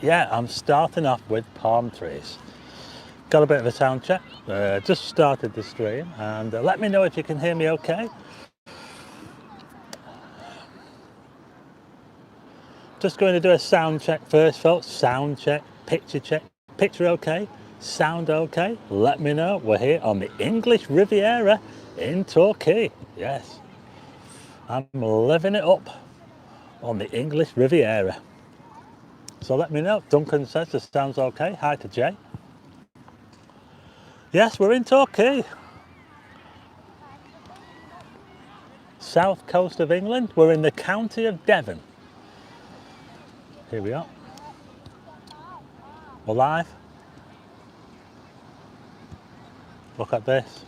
yeah, I'm starting off with palm trees. Got a bit of a sound check, just started the stream, and let me know if you can hear me okay. Just going to do a sound check first, folks. Sound check, picture okay, sound okay. Let me know. We're here on the English Riviera in Torquay. Yes, I'm living it up on the English Riviera. So let me know. Duncan says the sound's okay. Hi to Jay. Yes, we're in Torquay. South coast of England. We're in the county of Devon. Here we are. We're live. Look at this.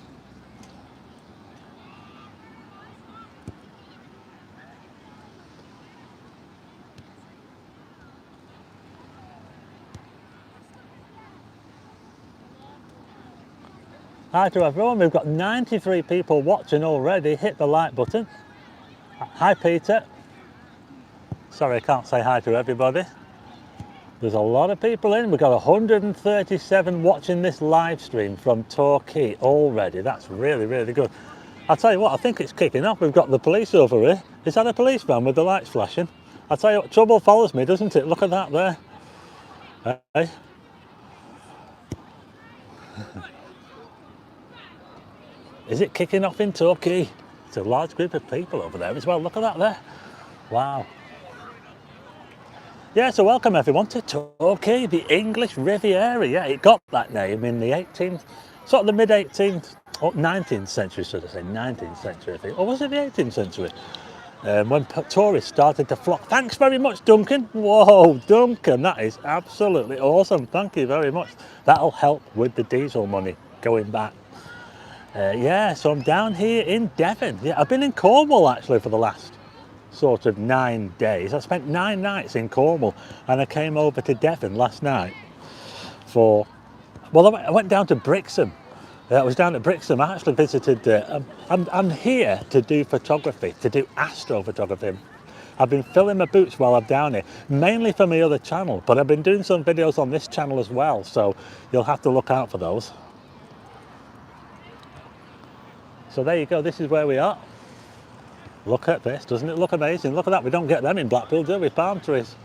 Hi to everyone. We've got 93 people watching already. Hit the like button. Hi Peter. Sorry I can't say hi to everybody. There's a lot of people in. We've got 137 watching this live stream from Torquay already. That's really, really good. I'll tell you what, I think it's kicking off. We've got the police over here. Is that a policeman with the lights flashing? I'll tell you what, trouble follows me, doesn't it? Look at that there. Hey. Is it kicking off in Torquay? It's a large group of people over there as well. Look at that there. Wow. Yeah, so welcome everyone to Torquay, the English Riviera. Yeah, it got that name in the 18th, sort of the mid-18th, or 19th century, should I say, 19th century, I think. Or was it the 18th century? When tourists started to flock. Thanks very much, Duncan. Whoa, Duncan, that is absolutely awesome. Thank you very much. That'll help with the diesel money going back. Yeah, so I'm down here in Devon. Yeah, I've been in Cornwall actually for the last sort of 9 days. I spent 9 nights in Cornwall and I came over to Devon last night for, well, I went down to Brixham. I was down at Brixham. I actually visited, I'm here to do photography, to do astrophotography. I've been filling my boots while I'm down here, mainly for my other channel, but I've been doing some videos on this channel as well, so you'll have to look out for those. So there you go, this is where we are. Look at this, doesn't it look amazing? Look at that, we don't get them in Blackpool, do we? Palm trees.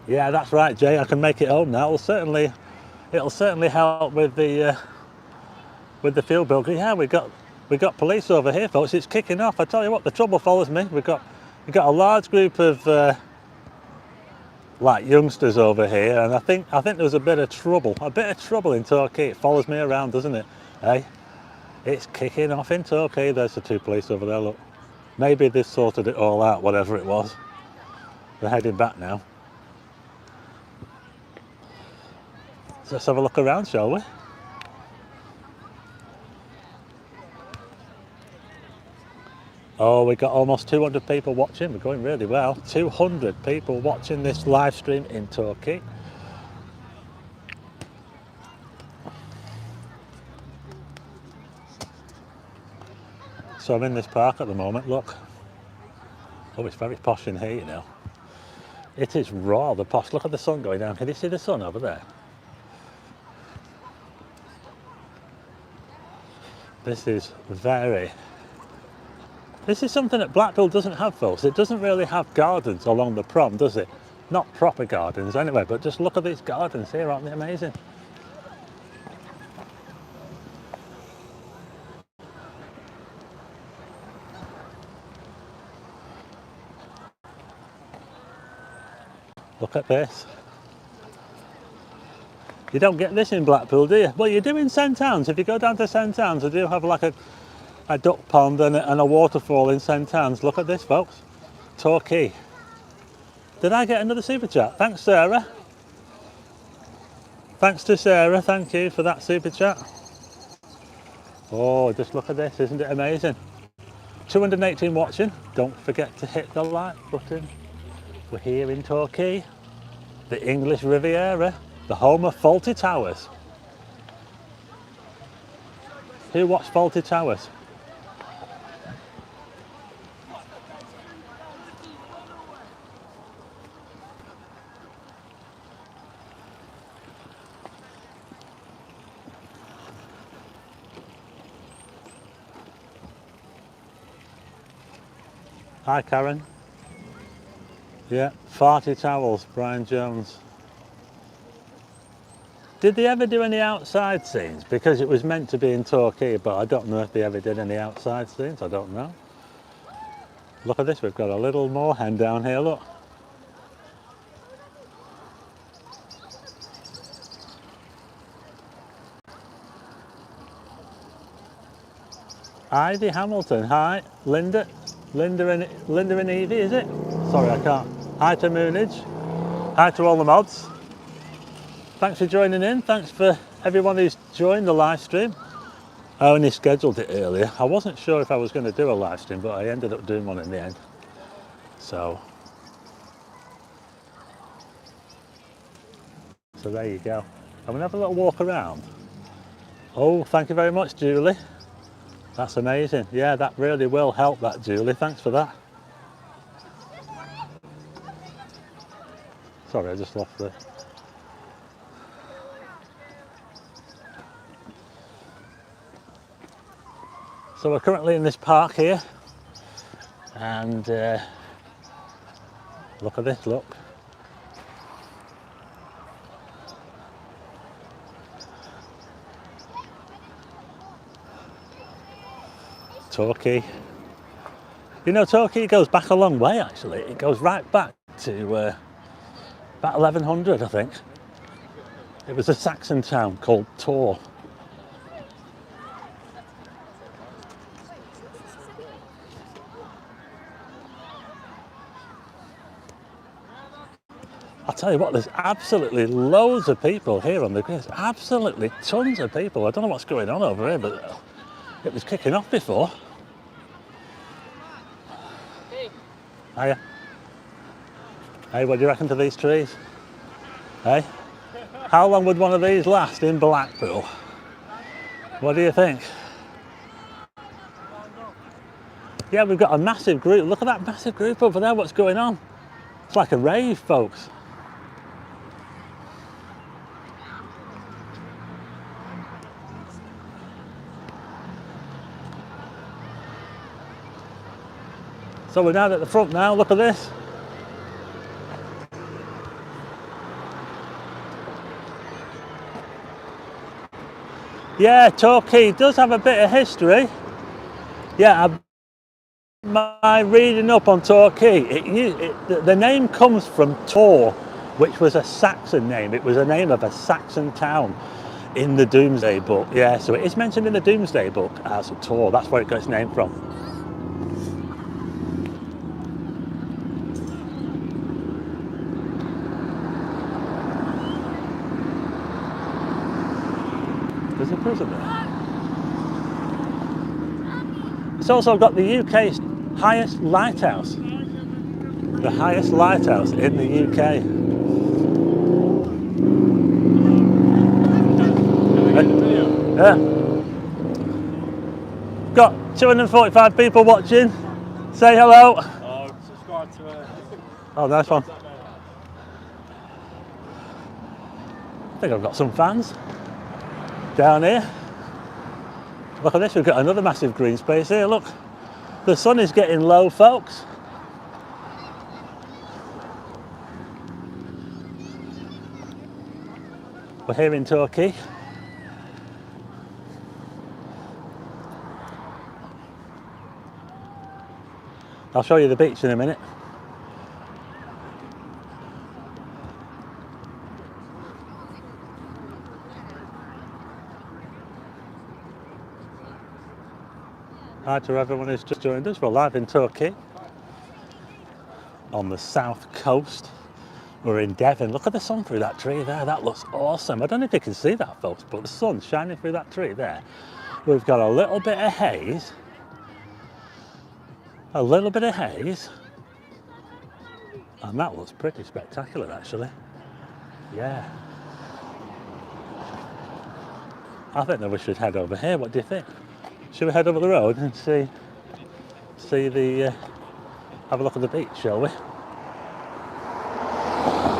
Yeah, that's right, Jay, I can make it home now. It'll certainly help with the fuel bill. Yeah, we got police over here, folks. It's kicking off. I tell you what, the trouble follows me. We've got a large group of like youngsters over here, and I think there's a bit of trouble in Torquay. It follows me around, doesn't it? Hey, it's kicking off in Torquay. There's the 2 police over there. Look, maybe they've sorted it all out, whatever it was. They're heading back now. So let's have a look around, shall we? Oh, we got almost 200 people watching. We're going really well. 200 people watching this live stream in Torquay. So I'm in this park at the moment, look. Oh, it's very posh in here, you know. It is rather posh. Look at the sun going down. Can you see the sun over there? This is something that Blackpool doesn't have, folks. It doesn't really have gardens along the prom, does it? Not proper gardens anyway, but just look at these gardens here, aren't they amazing? Look at this. You don't get this in Blackpool, do you? Well, you do in St Anne's. If you go down to St Anne's, they do have like a duck pond and a waterfall in St Anne's. Look at this, folks. Torquay. Did I get another super chat? Thanks, Sarah. Thanks to Sarah. Thank you for that super chat. Oh, just look at this. Isn't it amazing? 218 watching. Don't forget to hit the like button. We're here in Torquay, the English Riviera, the home of Fawlty Towers. Who watched Fawlty Towers? Hi, Karen. Yeah, Farty Towels, Brian Jones. Did they ever do any outside scenes? Because it was meant to be in Torquay, but I don't know if they ever did any outside scenes. I don't know. Look at this, we've got a little moorhen down here, look. Ivy Hamilton, hi. Linda and Evie, is it? Sorry, I can't. Hi to Moonage. Hi to all the mods. Thanks for joining in. Thanks for everyone who's joined the live stream. I only scheduled it earlier. I wasn't sure if I was going to do a live stream, but I ended up doing one in the end. So there you go. I'm going to have a little walk around. Oh, thank you very much, Julie. That's amazing. Yeah, that really will help, that, Julie. Thanks for that. Sorry, I just lost the... So we're currently in this park here, and look at this, look. Torquay. You know, Torquay goes back a long way, actually. It goes right back to about 1100, I think. It was a Saxon town called Torquay. I'll tell you what, there's absolutely loads of people here on the green. There's absolutely tons of people. I don't know what's going on over here, but it was kicking off before. Hey. Hiya. Hey, what do you reckon to these trees? Hey? How long would one of these last in Blackpool? What do you think? Yeah, we've got a massive group. Look at that massive group over there. What's going on? It's like a rave, folks. So we're down at the front now. Look at this. Yeah, Torquay does have a bit of history. Yeah, my reading up on Torquay, the name comes from Tor, which was a Saxon name. It was a name of a Saxon town in the Domesday Book. Yeah, so it is mentioned in the Domesday Book as Tor. That's where it got its name from. There's a prison there. It's also got the UK's highest lighthouse. The highest lighthouse in the UK. Yeah. Got 245 people watching. Say hello. Subscribe to Oh, nice one. I think I've got some fans down here. Look at this, we've got another massive green space here. Look, the sun is getting low, folks. We're here in Torquay. I'll show you the beach in a minute. Hi to everyone who's just joined us. We're live in Torquay on the south coast. We're in Devon. Look at the sun through that tree there. That looks awesome. I don't know if you can see that, folks, but the sun's shining through that tree there. We've got a little bit of haze. A little bit of haze. And that looks pretty spectacular, actually. Yeah. I think that we should head over here. What do you think? Should we head over the road and see the, have a look at the beach, shall we?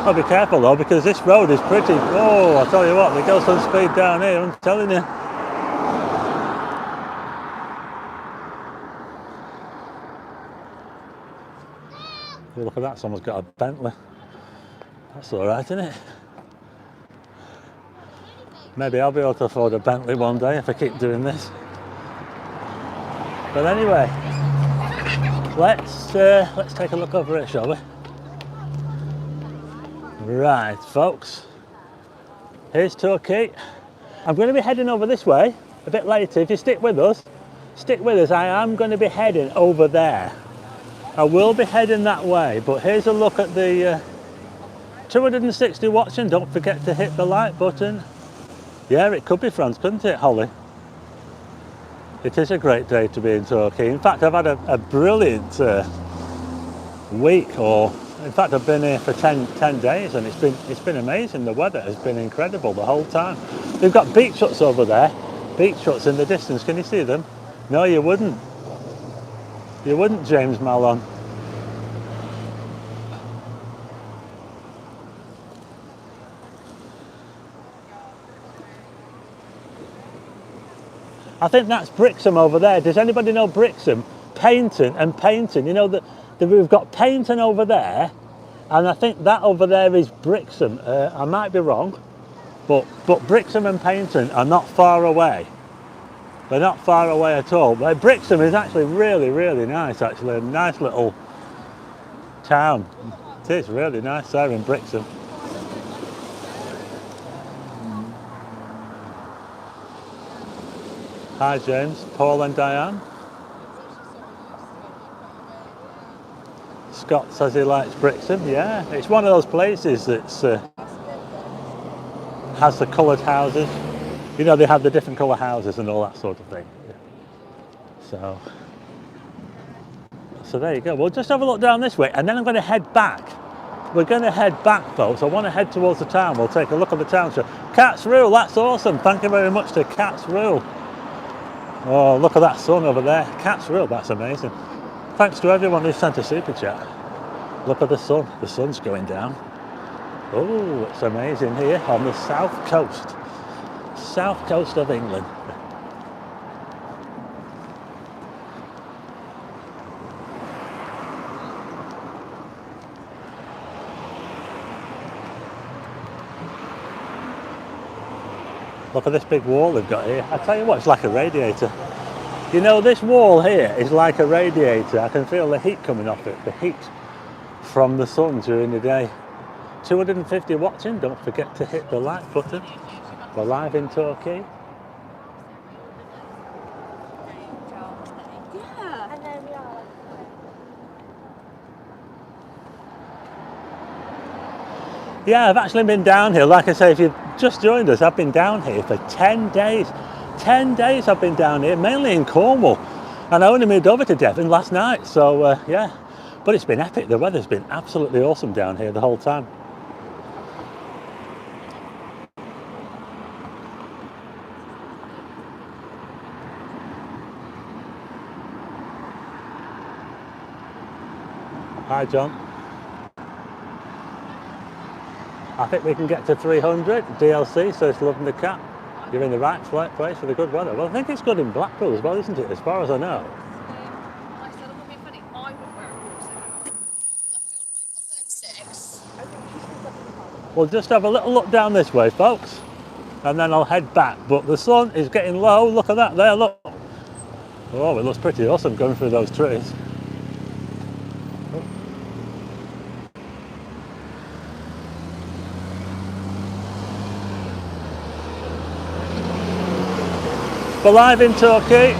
I'll be careful though, because this road is pretty, oh, I tell you what, there goes some speed down here, I'm telling you. Oh, look at that, someone's got a Bentley. That's alright, isn't it? Maybe I'll be able to afford a Bentley one day if I keep doing this. But anyway, let's take a look over here, shall we? Right, folks. Here's Torquay. I'm going to be heading over this way a bit later. If you stick with us, I am going to be heading over there. I will be heading that way, but here's a look at the 260 watching. Don't forget to hit the like button. Yeah, it could be France, couldn't it, Holly? It is a great day to be in Torquay. In fact, I've had a brilliant week, or in fact, I've been here for 10 days, and it's been amazing. The weather has been incredible the whole time. We've got beach huts over there, beach huts in the distance. Can you see them? No, you wouldn't. You wouldn't, James Mallon. I think that's Brixham over there. Does anybody know Brixham? Painton and Painton. You know that we've got Painton over there, and I think that over there is Brixham. I might be wrong, but Brixham and Painton are not far away. They're not far away at all. But Brixham is actually really, really nice. Actually, a nice little town. It is really nice there in Brixham. Hi James, Paul and Diane. Scott says he likes Brixham. Yeah, it's one of those places that's has the coloured houses. You know, they have the different colour houses and all that sort of thing. So there you go. We'll just have a look down this way, and then I'm going to head back. We're going to head back, folks. I want to head towards the town. We'll take a look at the town. So, Cat's Rule, that's awesome. Thank you very much to Cat's Rule. Oh, look at that sun over there. Cat's Rule, that's amazing. Thanks to everyone who sent a super chat. Look at the sun. The sun's going down. Oh, it's amazing here on the south coast of England. Look at this big wall they've got here. I tell you what, it's like a radiator. You know, this wall here is like a radiator. I can feel the heat coming off it, the heat from the sun during the day. 250 watching. Don't forget to hit the like button. We're live in Torquay. Yeah, I've actually been down here. Like I say, if you've just joined us, I've been down here for 10 days. 10 days I've been down here, mainly in Cornwall. And I only moved over to Devon last night. So, yeah. But it's been epic. The weather's been absolutely awesome down here the whole time. Hi, John. I think we can get to 300 DLC, so it's loving the cat. You're in the right place for the good weather. Well, I think it's good in Blackpool as well, isn't it, as far as I know? I said, it would be funny, I would wear a corset. Because I feel like I'm 36. We'll just have a little look down this way, folks, and then I'll head back. But the sun is getting low. Look at that there, look. Oh, it looks pretty awesome going through those trees. We're live in Torquay.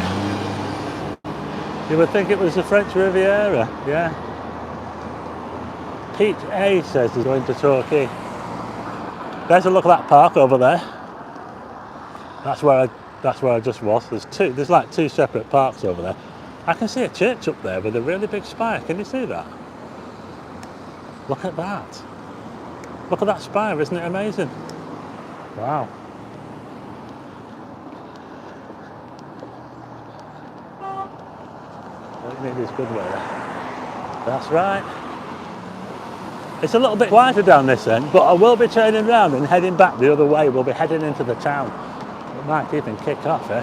You would think it was the French Riviera, yeah. Pete A says he's going to Torquay. There's a look at that park over there. That's where I just was. There's like two separate parks over there. I can see a church up there with a really big spire. Can you see that? Look at that. Look at that spire, isn't it amazing? Wow. All you need is good weather. That's right. It's a little bit quieter down this end, but I will be turning around and heading back the other way. We'll be heading into the town. It might even kick off, eh?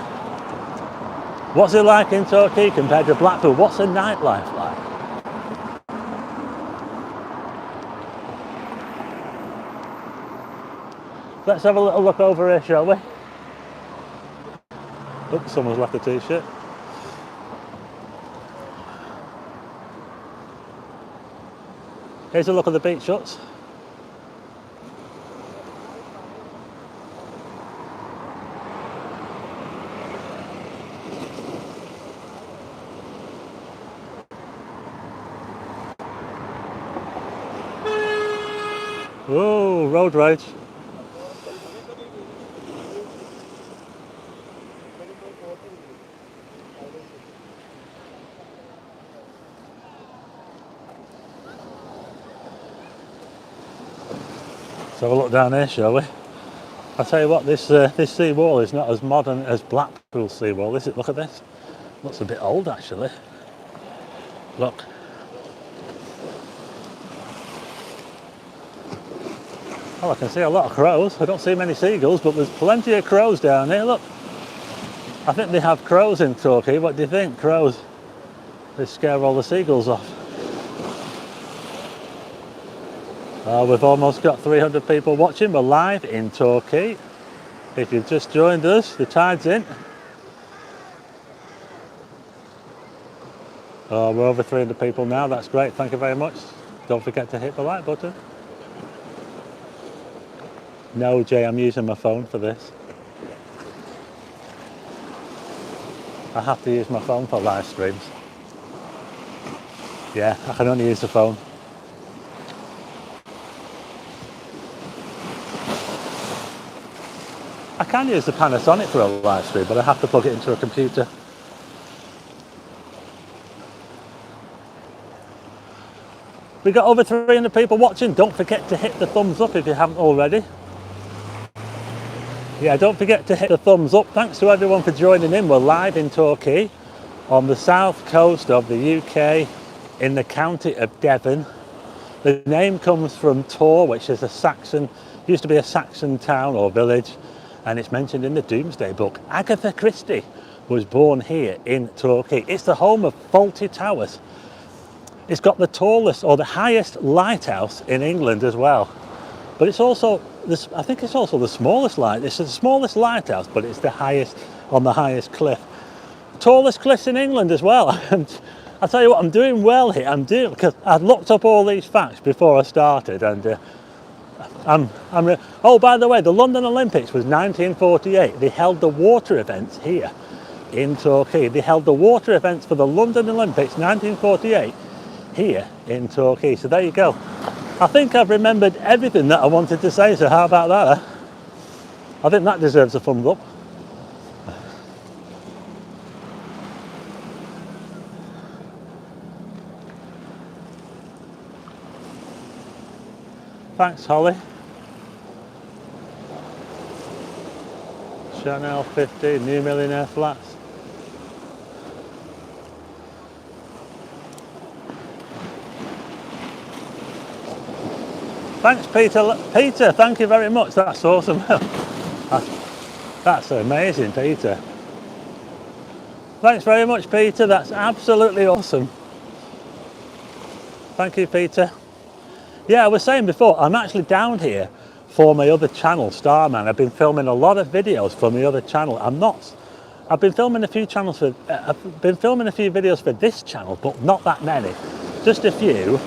What's it like in Torquay compared to Blackpool? What's the nightlife like? Let's have a little look over here, shall we? Oops, someone's left a t-shirt. Here's a look at the beach huts. Whoa, road rage. Let's have a look down here, shall we? I'll tell you what, this sea wall is not as modern as Blackpool sea wall, is it? Look at this. Looks a bit old, actually. Look. Well, I can see a lot of crows. I don't see many seagulls, but there's plenty of crows down here. Look. I think they have crows in Torquay. What do you think? Crows. They scare all the seagulls off. We've almost got 300 people watching. We're live in Torquay. If you've just joined us, the tide's in. We're over 300 people now. That's great. Thank you very much. Don't forget to hit the like button. No, Jay, I'm using my phone for this. I have to use my phone for live streams. Yeah, I can only use the phone. I can use the Panasonic for a live stream, but I have to plug it into a computer. We got over 300 people watching. Don't forget to hit the thumbs up if you haven't already. Yeah, don't forget to hit the thumbs up. Thanks to everyone for joining in. We're live in Torquay on the south coast of the UK in the county of Devon. The name comes from Tor, which is used to be a Saxon town or village, and it's mentioned in the Domesday Book. Agatha Christie was born here in Torquay. It's the home of Fawlty Towers. It's got the tallest or the highest lighthouse in England as well. But it's also, I think it's also the smallest It's the smallest lighthouse, but it's the highest, on the highest cliff. Tallest cliffs in England as well. And I'll tell you what, I'm doing well here. Because I looked up all these facts before I started, and oh, by the way, the London Olympics was 1948. They held the water events here in Torquay. They held the water events for the London Olympics 1948 here in Torquay. So there you go. I think I've remembered everything that I wanted to say, so how about that? I think that deserves a thumbs up. Thanks, Holly. Chanel 50, New Millionaire Flats. Thanks, Peter. Peter, thank you very much. That's awesome. That's amazing, Peter. Thanks very much, Peter. That's absolutely awesome. Thank you, Peter. Yeah, I was saying before, I'm actually down here for my other channel, Starman. I've been filming a lot of videos for my other channel. I've been filming a few videos for this channel, but not that many. Just a few.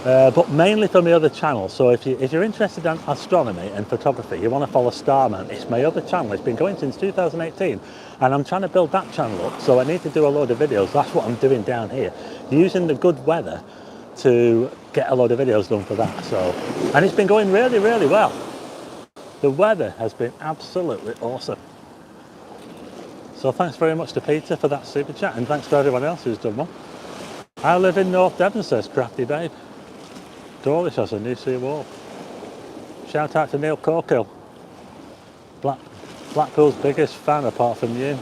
But mainly for my other channel. So if you're interested in astronomy and photography, you want to follow Starman, it's my other channel. It's been going since 2018, and I'm trying to build that channel up, so I need to do a load of videos. That's what I'm doing down here, using the good weather to get a load of videos done for that. So, and it's been going really, really well. The weather has been absolutely awesome. So thanks very much to Peter for that super chat, and thanks to everyone else who's done one. I live in North Devon, says Crafty Babe. Dawlish has a new sea wall. Shout out to Neil Corkill. Blackpool's biggest fan apart from you.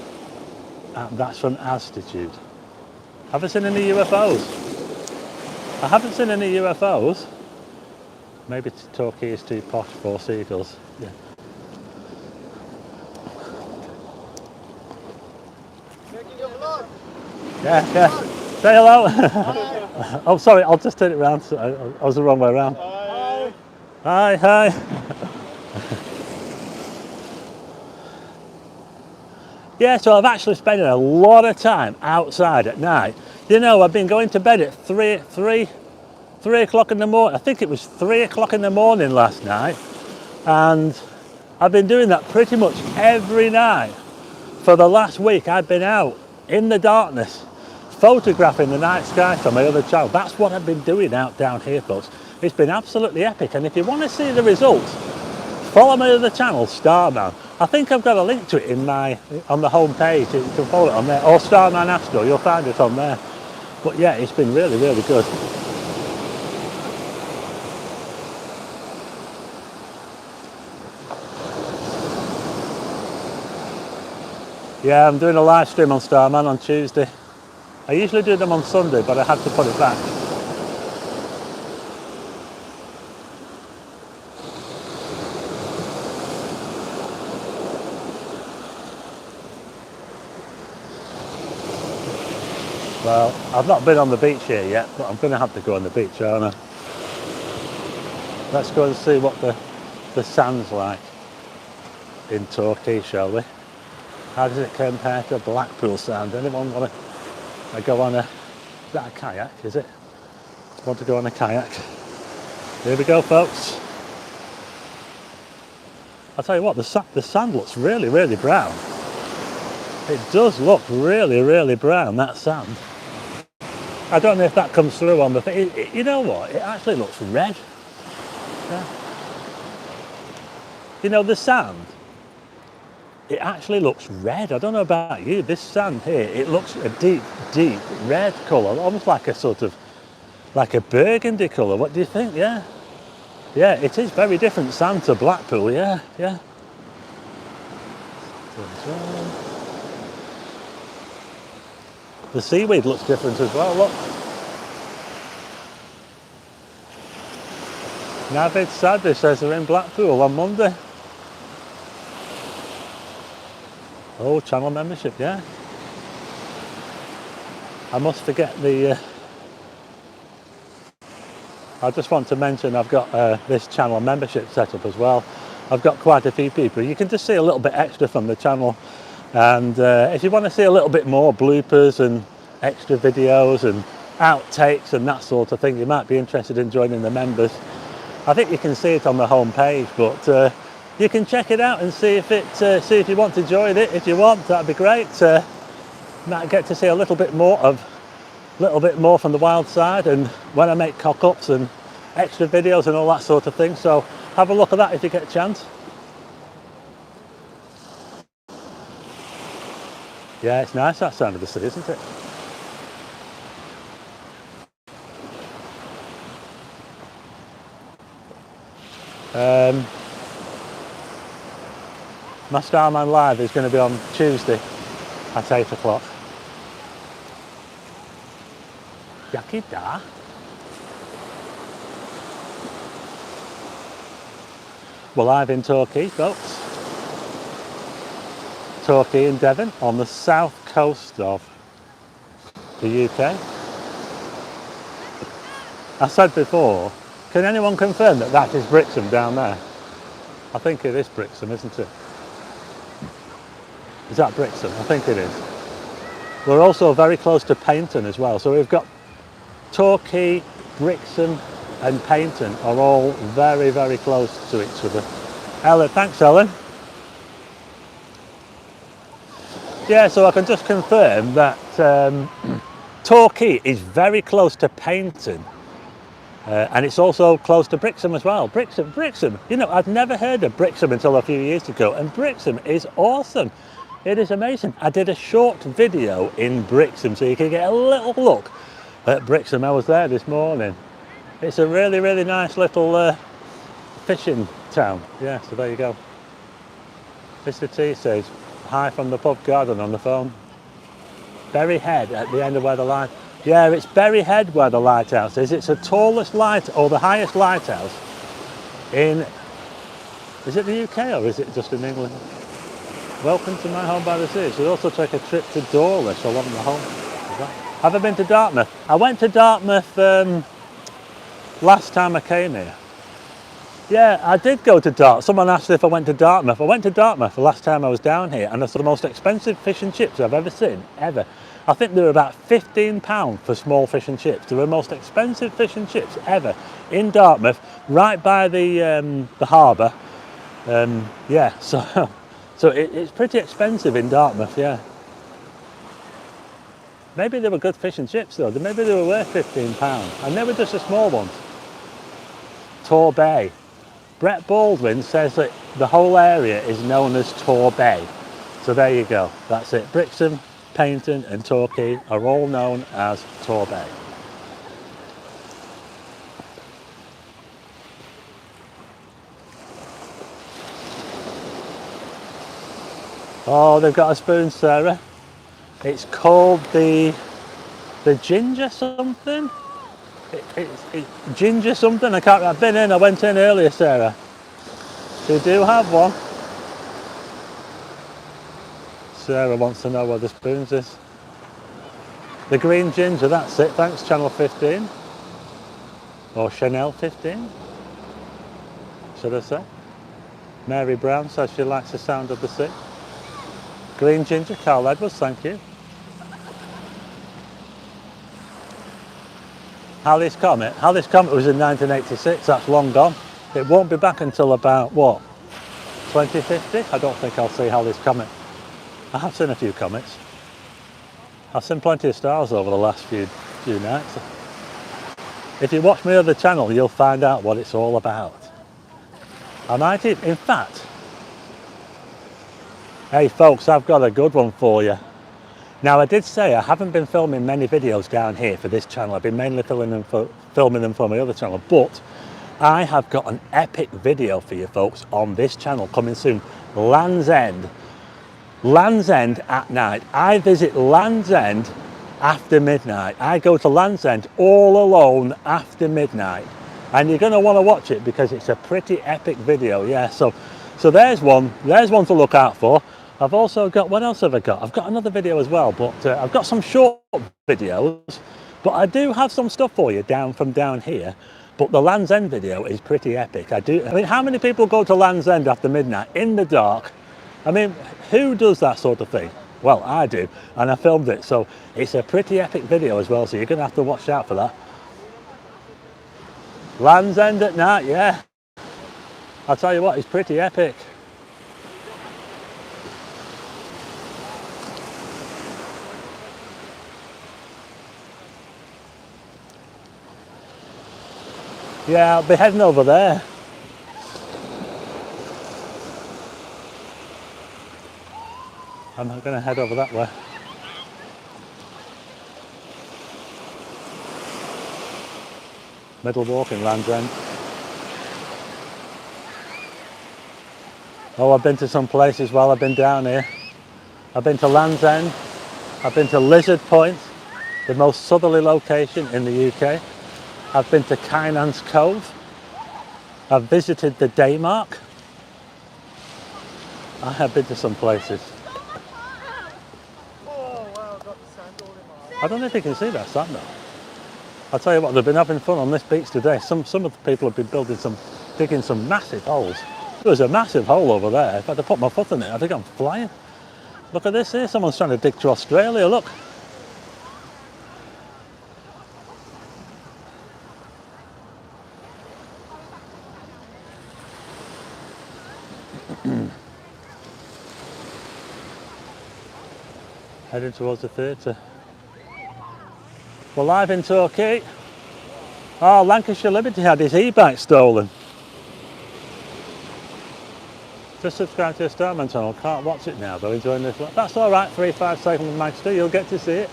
And that's from Altitude. Haven't seen any UFOs. I haven't seen any UFOs. Maybe Torquay is too posh for seagulls. Yeah. Yeah. Say hello. Oh, sorry, I'll just turn it around. I was the wrong way around. Hi. Hi. Yeah, so I've actually spent a lot of time outside at night. You know, I've been going to bed at 3 o'clock in the morning. I think it was 3 o'clock in the morning last night. And I've been doing that pretty much every night. For the last week, I've been out in the darkness, photographing the night sky for my other channel. That's what I've been doing out down here, folks. It's been absolutely epic. And if you want to see the results, follow my other channel, Starman. I think I've got a link to it on the home page. You can follow it on there, or Starman Astro. You'll find it on there. But yeah, it's been really, really good. Yeah, I'm doing a live stream on Starman on Tuesday. I usually do them on Sunday, but I had to put it back. Well, I've not been on the beach here yet, but I'm going to have to go on the beach, aren't I? Let's go and see what the sand's like in Torquay, shall we? How does it compare to Blackpool sand? Anyone want to go on is that a kayak, is it? Want to go on a kayak? Here we go, folks. I'll tell you what, the sand looks really, really brown. It does look really, really brown, that sand. I don't know if that comes through on the thing. You know what? It actually looks red. Yeah. You know, the sand, it actually looks red. I don't know about you. This sand here, it looks a deep, deep red colour, almost like a sort of, like a burgundy colour. What do you think? Yeah. Yeah, it is very different sand to Blackpool. Yeah, yeah. The seaweed looks different as well, look. Navid Sadly says they're in Blackpool on Monday. Oh, channel membership, yeah. I must forget I just want to mention I've got this channel membership set up as well. I've got quite a few people. You can just see a little bit extra from the channel. And if you want to see a little bit more bloopers and extra videos and outtakes and that sort of thing, you might be interested in joining the members. I think you can see it on the home page, but you can check it out and see if you want to join it. If you want, that'd be great. Might get to see a little bit more from the wild side, and when I make cock-ups and extra videos and all that sort of thing. So have a look at that if you get a chance. Yeah, it's nice, that sound of the sea, isn't it? My Starman Live is going to be on Tuesday at 8 o'clock. Yakida. We're live in Torquay, folks. Torquay and Devon on the south coast of the UK. I said before, can anyone confirm that that is Brixham down there? I think it is Brixham, isn't it? Is that Brixham? I think it is. We're also very close to Paignton as well. So we've got Torquay, Brixham and Paignton are all very, very close to each other. Ellen, thanks Ellen. Yeah, so I can just confirm that Torquay is very close to Paignton. And it's also close to Brixham as well. Brixham, you know, I've never heard of Brixham until a few years ago, and Brixham is awesome. It is amazing. I did a short video in Brixham so you can get a little look at Brixham. I was there this morning. It's a really, really nice little fishing town. Yeah, so there you go. Mr. T says, hi from the pub garden on the phone. Berry Head at the end of where the light... Yeah, it's Berry Head where the lighthouse is. It's the tallest or the highest lighthouse in... Is it the UK or is it just in England? Welcome to my home by the sea. Should also take a trip to Dawlish along the home. Have I been to Dartmouth? I went to Dartmouth last time I came here. Yeah, I did go to Dartmouth. Someone asked if I went to Dartmouth. I went to Dartmouth the last time I was down here, and it's the most expensive fish and chips I've ever seen, ever. I think they were about £15 for small fish and chips. They were the most expensive fish and chips ever in Dartmouth, right by the harbour. Yeah, so it's pretty expensive in Dartmouth, yeah. Maybe they were good fish and chips though. Maybe they were worth £15, and they were just the small ones. Torquay. Brett Baldwin says that the whole area is known as Torquay. So there you go, that's it. Brixham, Paignton and Torquay are all known as Torquay. Oh, they've got a spoon, Sarah. It's called the ginger something. It's ginger something. I can't. I've been in. I went in earlier, Sarah. They do have one. Sarah wants to know where the spoons is. The green ginger. That's it. Thanks, Channel 15 or Chanel 15. Should I say? Mary Brown says she likes the sound of the sea. Green ginger. Carl Edwards. Thank you. Halley's Comet. Halley's Comet was in 1986, that's long gone. It won't be back until about, what, 2050? I don't think I'll see Halley's Comet. I have seen a few comets. I've seen plenty of stars over the last few nights. If you watch my other channel, you'll find out what it's all about. I might even, in fact, hey folks, I've got a good one for you. Now, I did say I haven't been filming many videos down here for this channel. I've been mainly filming them for my other channel, but I have got an epic video for you folks on this channel coming soon. Land's End. Land's End at night. I visit Land's End after midnight. I go to Land's End all alone after midnight. And you're going to want to watch it because it's a pretty epic video, yeah. So there's one to look out for. I've also got, what else have I got? I've got another video as well, but I've got some short videos, but I do have some stuff for you from down here. But the Land's End video is pretty epic. I mean, how many people go to Land's End after midnight in the dark? I mean, who does that sort of thing? Well, I do, and I filmed it, so it's a pretty epic video as well, so you're going to have to watch out for that. Land's End at night, yeah. I'll tell you what, it's pretty epic. Yeah, I'll be heading over there. I'm not going to head over that way. Middle walk in Land's End. Oh, I've been to some places while I've been down here. I've been to Land's End. I've been to Lizard Point, the most southerly location in the UK. I've been to Kynan's Cove. I've visited the Daymark. I have been to some places. I don't know if you can see that sand though. I'll tell you what, they've been having fun on this beach today. Some of the people have been digging some massive holes. There was a massive hole over there. If I had to put my foot in it, I think I'm flying. Look at this here, someone's trying to dig to Australia, look. Heading towards the theatre. We're live in Torquay. Oh, Lancashire Liberty had his e-bike stolen. Just subscribe to the Starman channel. Can't watch it now though, enjoying this one. That's alright, 3-5 seconds of Manchester, you'll get to see it.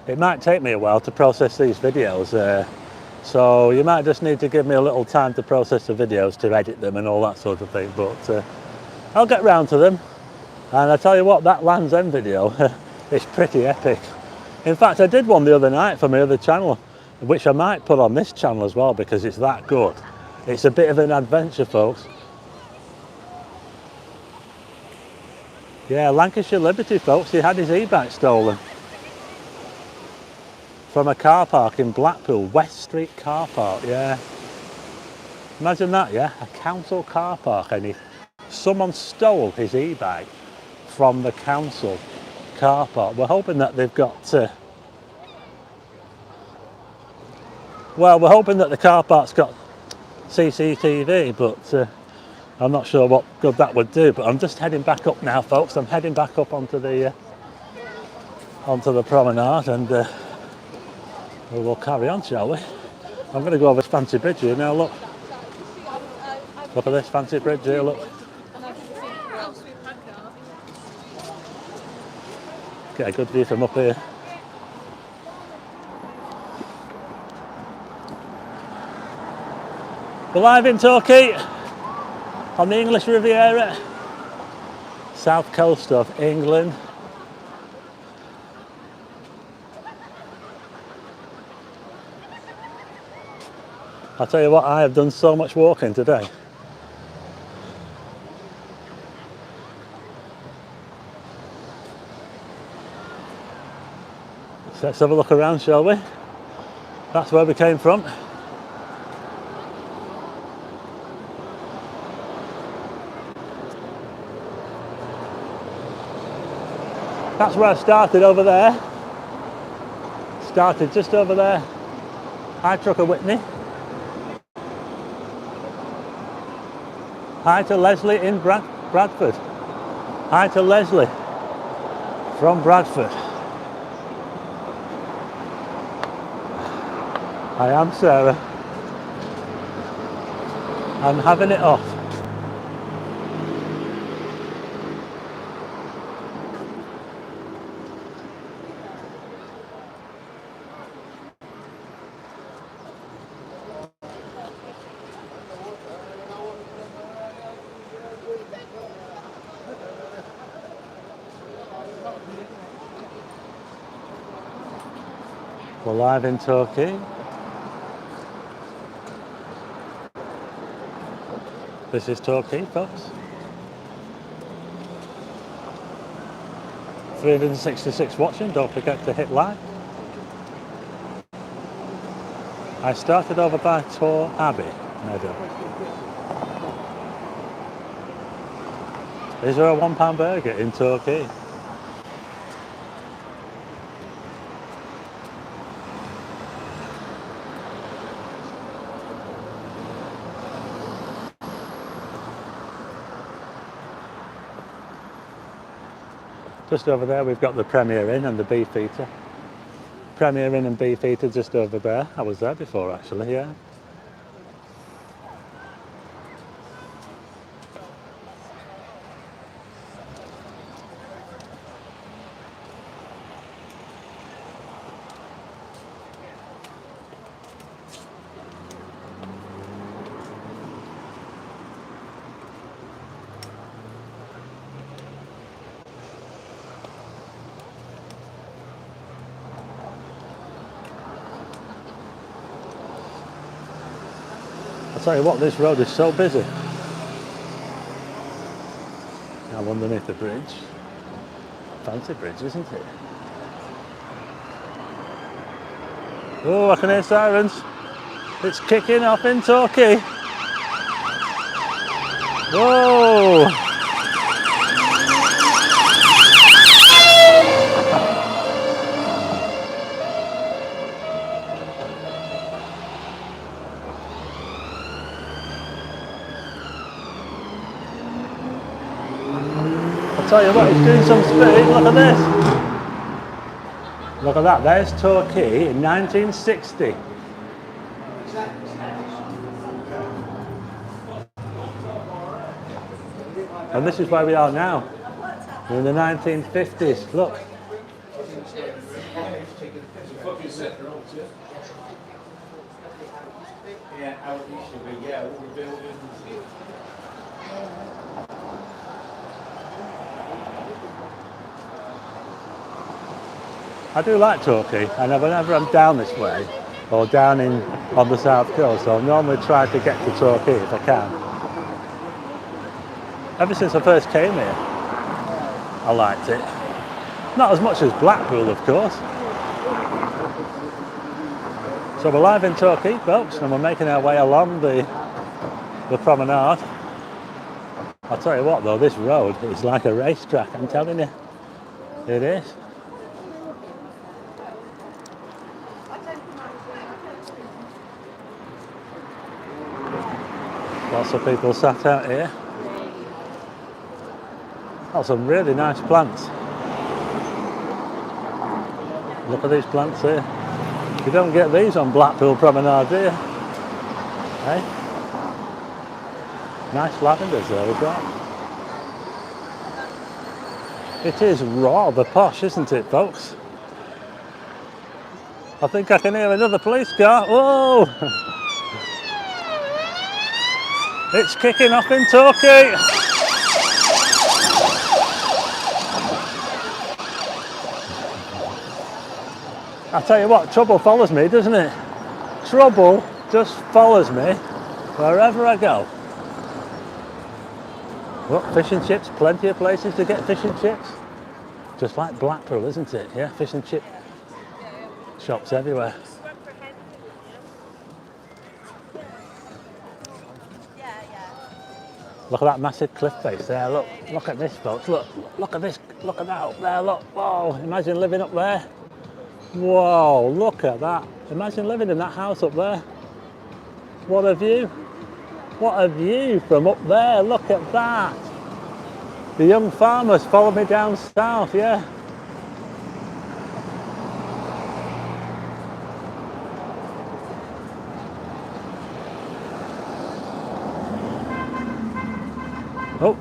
It might take me a while to process these videos, so you might just need to give me a little time to process the videos, to edit them and all that sort of thing, but I'll get round to them. And I tell you what, that Land's End video is pretty epic. In fact, I did one the other night for my other channel, which I might put on this channel as well because it's that good. It's a bit of an adventure, folks. Yeah, Lancashire Liberty, folks, he had his e-bike stolen. from a car park in Blackpool, West Street car park, yeah. Imagine that, yeah, a council car park, and someone stole his e-bike from the council car park. We're hoping that they've got, well, we're hoping that the car park's got CCTV, but I'm not sure what good that would do. But I'm just heading back up now, folks. I'm heading back up onto the promenade, and we'll carry on, shall we? I'm going to go over this fancy bridge here now. Look at this fancy bridge here. Look. Get a good view from up here. We're live in Torquay on the English Riviera, south coast of England. I'll tell you what, I have done so much walking today. So let's have a look around, shall we? That's where we came from. That's where I started, over there. Started just over there. Hi, Trucker Whitney. Hi to Leslie in Bradford. Hi to Leslie from Bradford. I am Sarah. I'm having it off. We're live in Torquay. This is Torquay, folks. 366 watching, don't forget to hit like. I started over by Tor Abbey Meadow. Is there a £1 burger in Torquay? Just over there we've got the Premier Inn and the Beefeater. Premier Inn and Beefeater just over there. I was there before actually, yeah. I'll tell you what, this road is so busy. I'm underneath the bridge. Fancy bridge, isn't it? Oh, I can hear sirens. It's kicking off in Torquay. Whoa! I'll tell you what, it's doing some speed. Look at this. Look at that. There's Torquay in 1960. And this is where we are now. We're in the 1950s. Look. I do like Torquay, and whenever I'm down this way, or down on the south coast, I'll normally try to get to Torquay if I can. Ever since I first came here, I liked it. Not as much as Blackpool, of course. So we're live in Torquay, folks, and we're making our way along the promenade. I'll tell you what though, this road is like a racetrack, I'm telling you. It is. Lots of people sat out here. Oh, some really nice plants. Look at these plants here. You don't get these on Blackpool Promenade, do you? Hey? Nice lavenders there we've got. It is rather posh, isn't it, folks? I think I can hear another police car. Whoa! It's kicking off in Torquay. I tell you what, trouble follows me, doesn't it? Trouble just follows me wherever I go. Look, fish and chips, plenty of places to get fish and chips. Just like Blackpool, isn't it? Yeah, fish and chip shops everywhere. Look at that massive cliff face there. Look at this, folks. Look at this. Look at that up there. Look. Whoa! Imagine living up there. Whoa! Look at that. Imagine living in that house up there. What a view! What a view from up there. Look at that. The young farmers follow me down south. Yeah. Oh,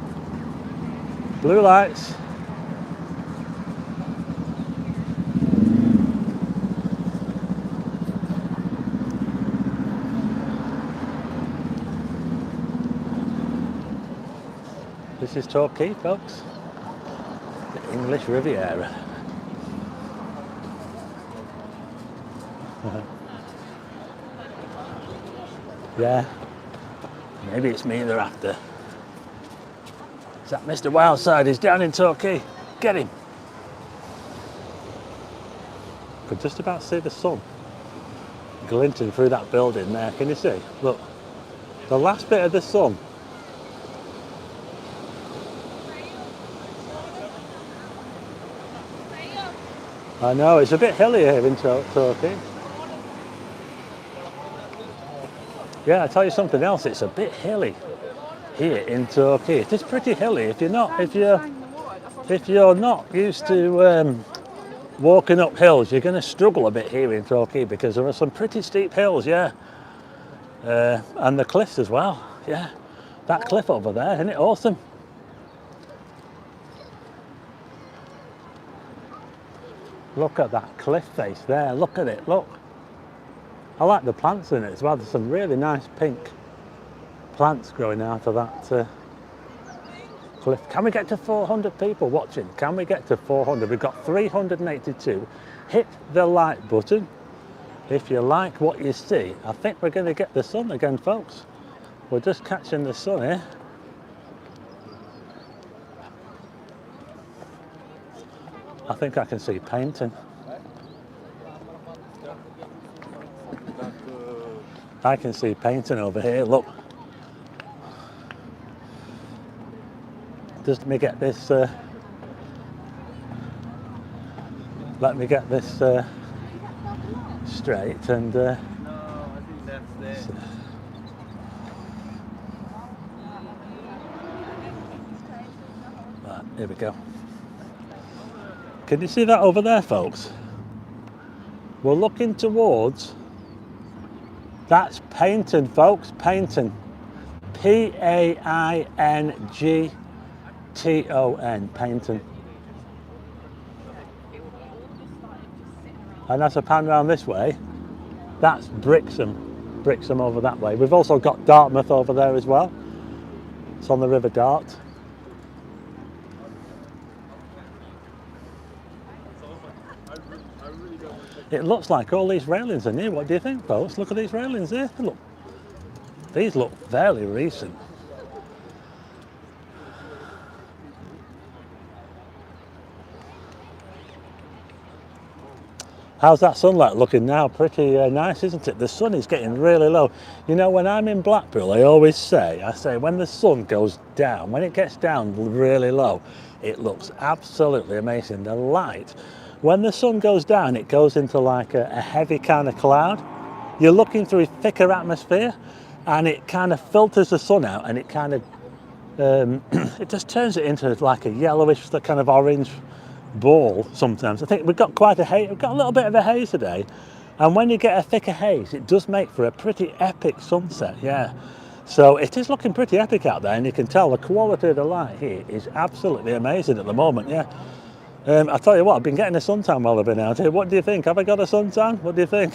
blue lights. This is Torquay, folks. The English Riviera. Yeah, maybe it's me they're after. Is that Mr. Wildside? He's down in Torquay. Get him. Could just about see the sun glinting through that building there. Can you see? Look, the last bit of the sun. I know, it's a bit hilly here in Torquay. Yeah, I tell you something else, it's a bit hilly here in Torquay. It is pretty hilly if you're not used to walking up hills. You're going to struggle a bit here in Torquay because there are some pretty steep hills, yeah, and the cliffs as well. Yeah, that cliff over there, isn't it awesome? Look at that cliff face there. Look at it. Look. I like the plants in it as well. There's some really nice pink plants growing out of that cliff. Can we get to 400 people watching? Can we get to 400? We've got 382. Hit the like button if you like what you see. I think we're going to get the sun again, folks. We're just catching the sun here. I think I can see painting. I can see painting over here, look. Just let me get this, straight and... No, I think that's it. Right, here we go. Can you see that over there, folks? We're looking towards... That's Painton, folks, Painton. P-A-I-N-G-T-O-N, Painton. And as I pan round this way, that's Brixham. Brixham over that way. We've also got Dartmouth over there as well. It's on the River Dart. It looks like all these railings are new. What do you think, folks? Look at these railings here. Look, these look fairly recent. How's that sunlight looking now? Pretty nice, isn't it? The sun is getting really low. You know, when I'm in Blackpool, I say when the sun goes down, when it gets down really low, it looks absolutely amazing. The light, when the sun goes down, it goes into like a heavy kind of cloud. You're looking through a thicker atmosphere, and it kind of filters the sun out, and it kind of it just turns it into like a yellowish, kind of orange ball sometimes. I think we've got we've got a little bit of a haze today, and when you get a thicker haze, it does make for a pretty epic sunset, yeah. So it is looking pretty epic out there, and you can tell the quality of the light here is absolutely amazing at the moment, yeah. I'll tell you what, I've been getting a suntan while I've been out here. What do you think? Have I got a suntan? What do you think?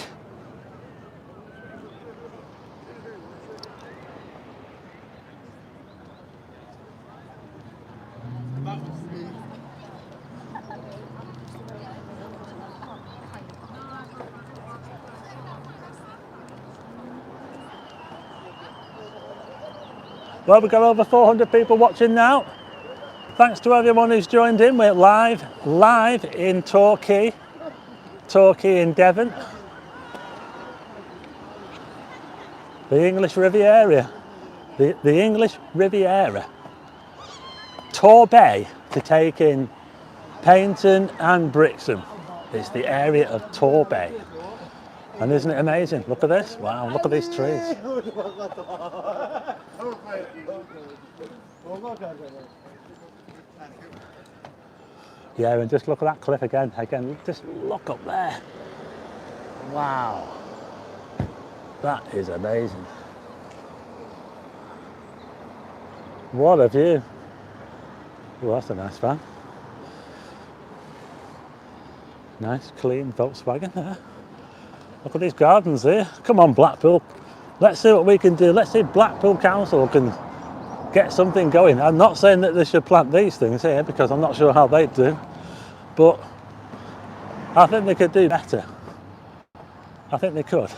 Well, we've got over 400 people watching now. Thanks to everyone who's joined in. We're live in Torquay in Devon. The English Riviera. The English Riviera. Torquay to take in Paignton and Brixham. It's the area of Torquay. And isn't it amazing? Look at this. Wow, look at these trees. Yeah, and just look at that cliff again. Just look up there. Wow. That is amazing. What a view. Oh, that's a nice van. Nice, clean Volkswagen there. Look at these gardens here. Come on, Blackpool. Let's see what we can do. Let's see if Blackpool Council can get something going. I'm not saying that they should plant these things here because I'm not sure how they do, but I think they could do better. I think they could.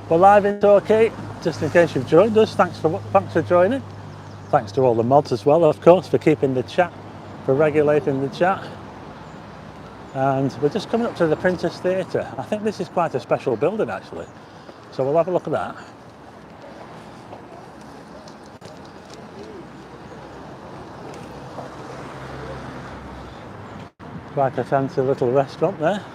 We're live in Torquay, just in case you've joined us. Thanks for joining. Thanks to all the mods as well, of course, for keeping the chat, for regulating the chat. And we're just coming up to the Princess Theatre. I think this is quite a special building actually. So we'll have a look at that. Quite a fancy little restaurant there.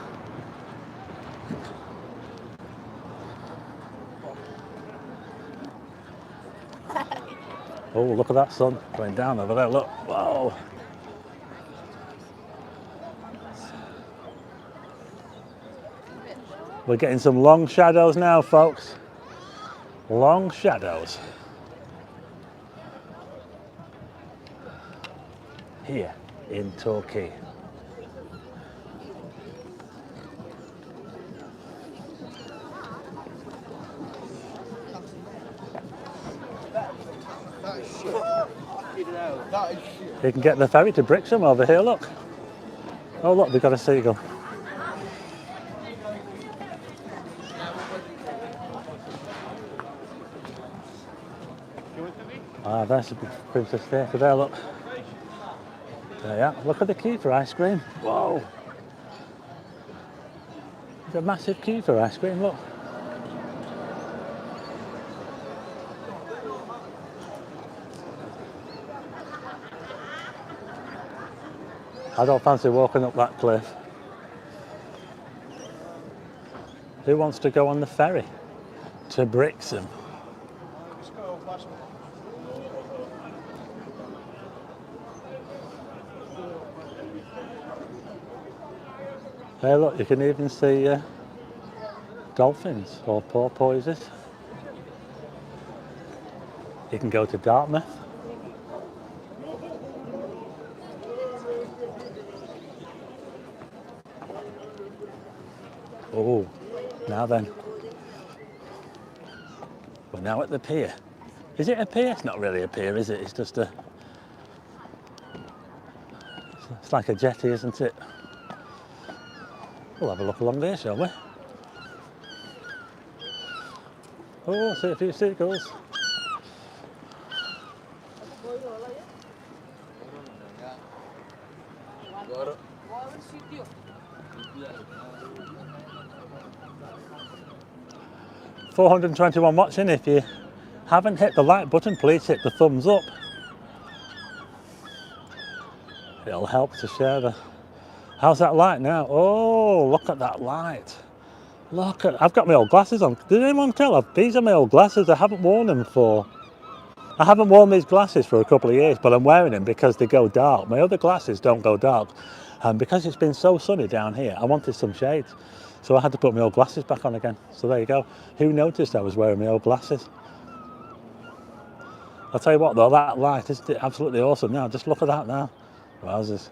Oh, look at that sun going down over there, look. Whoa. We're getting some long shadows now, folks. Long shadows. Here in Torquay. You can get the ferry to Brixham over here, look. Oh look, we've got a seagull. Ah, there's the Princess Theatre there, look. There you are. Look at the queue for ice cream. Whoa. There's a massive queue for ice cream, look. I don't fancy walking up that cliff. Who wants to go on the ferry to Brixham? Hey look, you can even see dolphins or porpoises. You can go to Dartmouth. Oh, now then. We're now at the pier. Is it a pier? It's not really a pier, is it? It's just a... It's like a jetty, isn't it? We'll have a look along there, shall we? Oh, I see a few seagulls. 421 watching. If you haven't hit the like button, please hit the thumbs up. It'll help to share the... How's that light now? Oh, look at that light. Look at... I've got my old glasses on. Did anyone tell? These are my old glasses. I haven't worn them for... I haven't worn these glasses for a couple of years, but I'm wearing them because they go dark. My other glasses don't go dark. And because it's been so sunny down here, I wanted some shades. So I had to put my old glasses back on again. So there you go. Who noticed I was wearing my old glasses? I'll tell you what though, that light is absolutely awesome now. Just look at that now. Wowzers.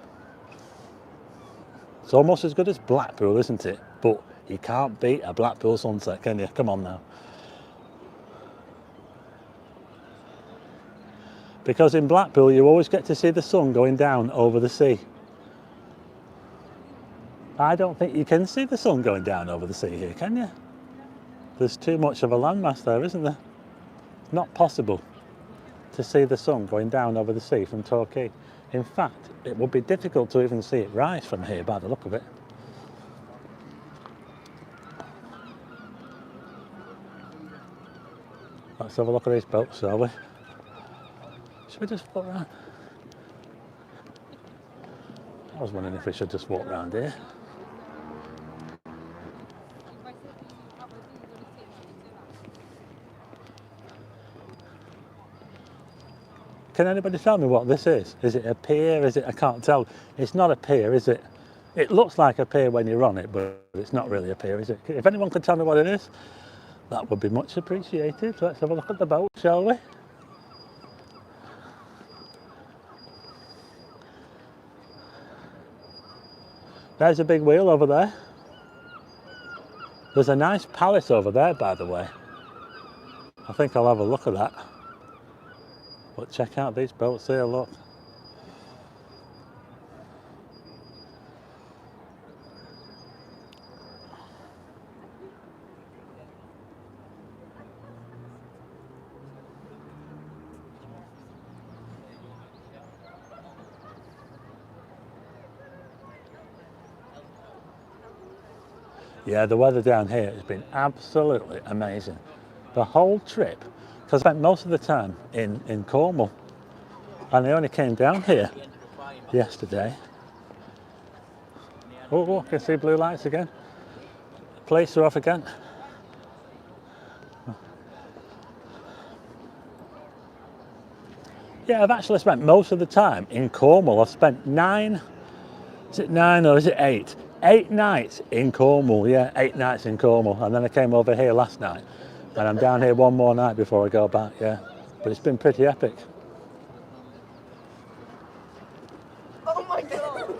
It's almost as good as Blackpool, isn't it? But you can't beat a Blackpool sunset, can you? Come on now. Because in Blackpool you always get to see the sun going down over the sea. I don't think you can see the sun going down over the sea here, can you? There's too much of a landmass there, isn't there? Not possible to see the sun going down over the sea from Torquay. In fact, it would be difficult to even see it rise from here by the look of it. Let's have a look at these boats, shall we? Should we just walk around? I was wondering if we should just walk around here. Can anybody tell me what this is? Is it a pier? Is it? I can't tell. It's not a pier, is it? It looks like a pier when you're on it, but it's not really a pier, is it? If anyone could tell me what it is, that would be much appreciated. Let's have a look at the boat, shall we? There's a big wheel over there. There's a nice palace over there, by the way. I think I'll have a look at that. But check out these boats here, look. Yeah, the weather down here has been absolutely amazing. The whole trip, because I spent most of the time in Cornwall, and I only came down here yesterday. Oh, I can see blue lights again. Police are off again. Yeah, I've actually spent most of the time in Cornwall. I've spent is it 9 or is it 8? 8 nights in Cornwall, yeah, 8 nights in Cornwall. And then I came over here last night. And I'm down here one more night before I go back, yeah. But it's been pretty epic. Oh my god!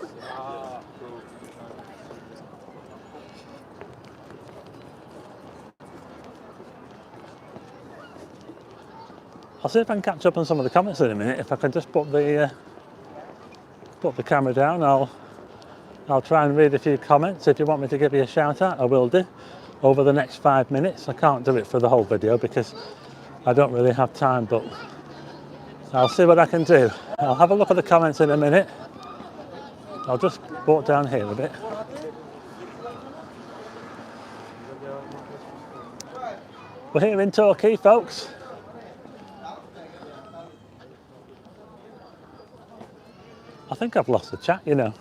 I'll see if I can catch up on some of the comments in a minute. If I can just put the camera down, I'll try and read a few comments. If you want me to give you a shout out, I will do over the next 5 minutes. I can't do it for the whole video because I don't really have time, but I'll see what I can do. I'll have a look at the comments in a minute. I'll just walk down here a bit. We're here in Torquay, folks. I think I've lost the chat, you know.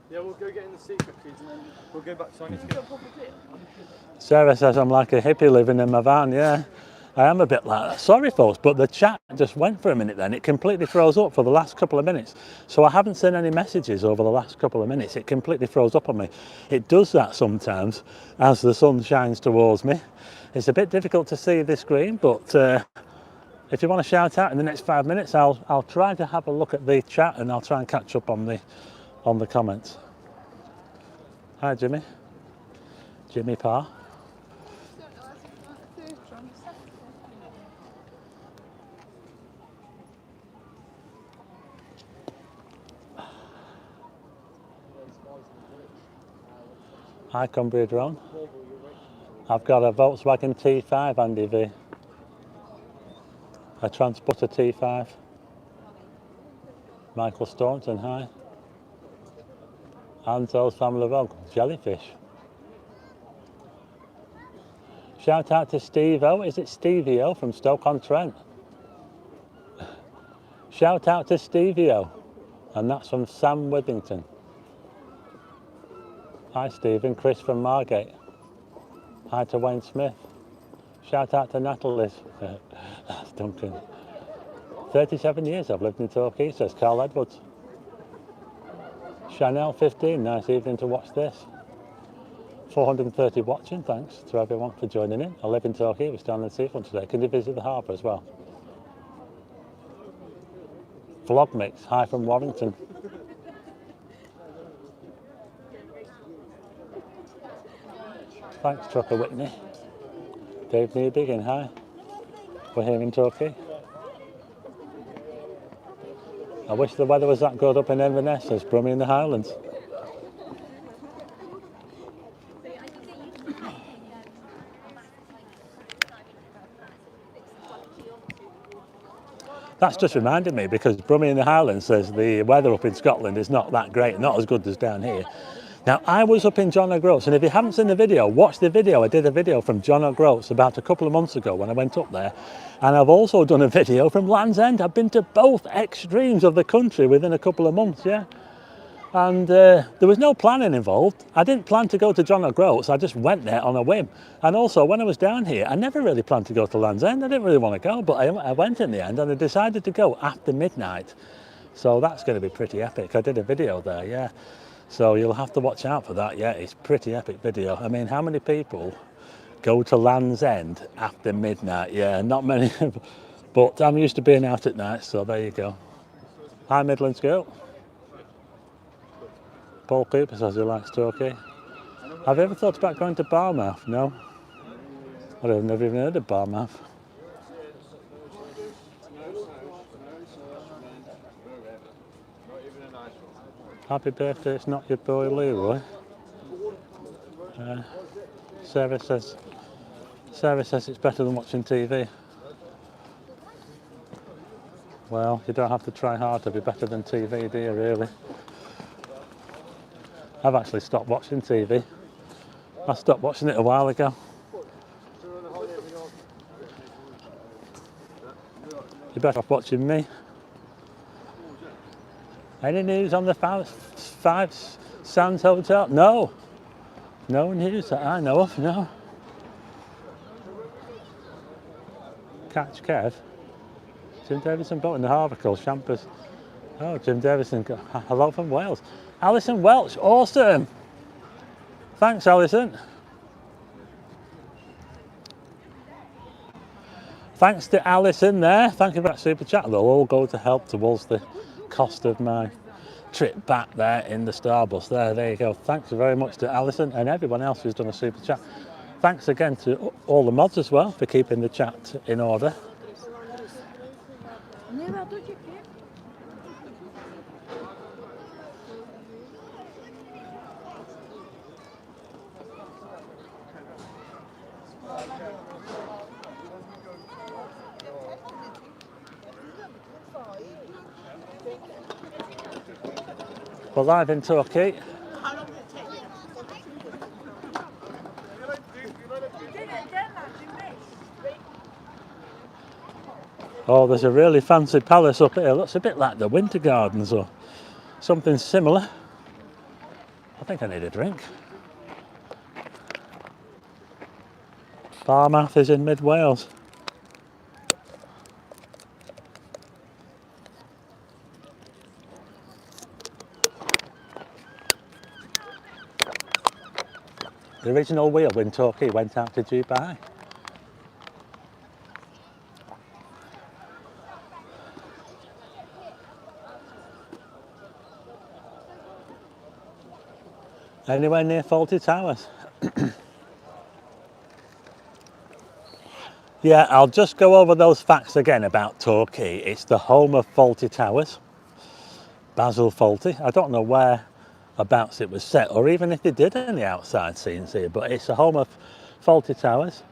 Yeah, we'll go get in the secret keys and then we'll go back to Sarah says I'm like a hippie living in my van, yeah. I am a bit like that. Sorry folks, but the chat just went for a minute then. It completely froze up for the last couple of minutes. So I haven't seen any messages over the last couple of minutes. It completely froze up on me. It does that sometimes as the sun shines towards me. It's a bit difficult to see the screen, but if you want to shout out in the next 5 minutes, I'll try to have a look at the chat and I'll try and catch up on the comments. Hi Jimmy. Jimmy Parr. Hi, Cumbria Drone. I've got a Volkswagen T5, Andy V. A Transporter T5. Michael Staunton, hi. Ansel's family log, jellyfish. Shout out to Steve-O. Is it Stevie-O from Stoke-on-Trent? Shout out to Stevie-O. And that's from Sam Withington. Hi, Stephen. Chris from Margate. Hi to Wayne Smith. Shout out to Natalie. That's Duncan. 37 years I've lived in Torquay, says Carl Edwards. Chanel 15, nice evening to watch this. 430 watching, thanks to everyone for joining in. I live in Torquay, we're down in Seafront today. Can you visit the harbour as well? Vlog mix, hi from Warrington. Thanks, Trucker Whitney. Dave Newbigin, hi. We're here in Torquay. I wish the weather was that good up in Inverness, says Brummie in the Highlands. That's just reminded me, because Brummie in the Highlands says the weather up in Scotland is not that great, not as good as down here. Now, I was up in John O'Groats, and if you haven't seen the video, watch the video. I did a video from John O'Groats about a couple of months ago when I went up there. And I've also done a video from Land's End. I've been to both extremes of the country within a couple of months, yeah. And there was no planning involved. I didn't plan to go to John O'Groats, I just went there on a whim. And also, when I was down here, I never really planned to go to Land's End. I didn't really want to go, but I went in the end, and I decided to go after midnight. So that's going to be pretty epic. I did a video there, yeah. So you'll have to watch out for that, yeah. It's a pretty epic video. I mean, how many people go to Land's End after midnight? Yeah, not many. But I'm used to being out at night, so there you go. Hi, Midlands girl. Paul Cooper says he likes Torquay. Have you ever thought about going to Barmouth? No? I've never even heard of Barmouth. Happy birthday, it's not your boy Leroy. Sarah says it's better than watching TV. Well, you don't have to try hard to be better than TV, do you, really? I've actually stopped watching TV. I stopped watching it a while ago. You're better off watching me. Any news on the Five Sands Hotel? No. No news that I know of, no. Catch Kev. Jim Davison boat in the harbour called Champers. Oh, Jim Davison. Hello from Wales. Alison Welch, awesome. Thanks, Alison. Thanks to Alison there. Thank you for that super chat. They'll all go to help towards the cost of my trip back there in the Starbus. There you go. Thanks very much to Alison and everyone else who's done a super chat. Thanks again to all the mods as well for keeping the chat in order. We're live in Torquay. Oh, there's a really fancy palace up here. Looks a bit like the Winter Gardens or something similar. I think I need a drink. Barmouth is in mid Wales. The original wheel in Torquay went out to Dubai. Anywhere near Fawlty Towers? Yeah, I'll just go over those facts again about Torquay. It's the home of Fawlty Towers. Basil Fawlty. I don't know where abouts it was set, or even if they did any outside scenes here, but it's a home of Fawlty Towers.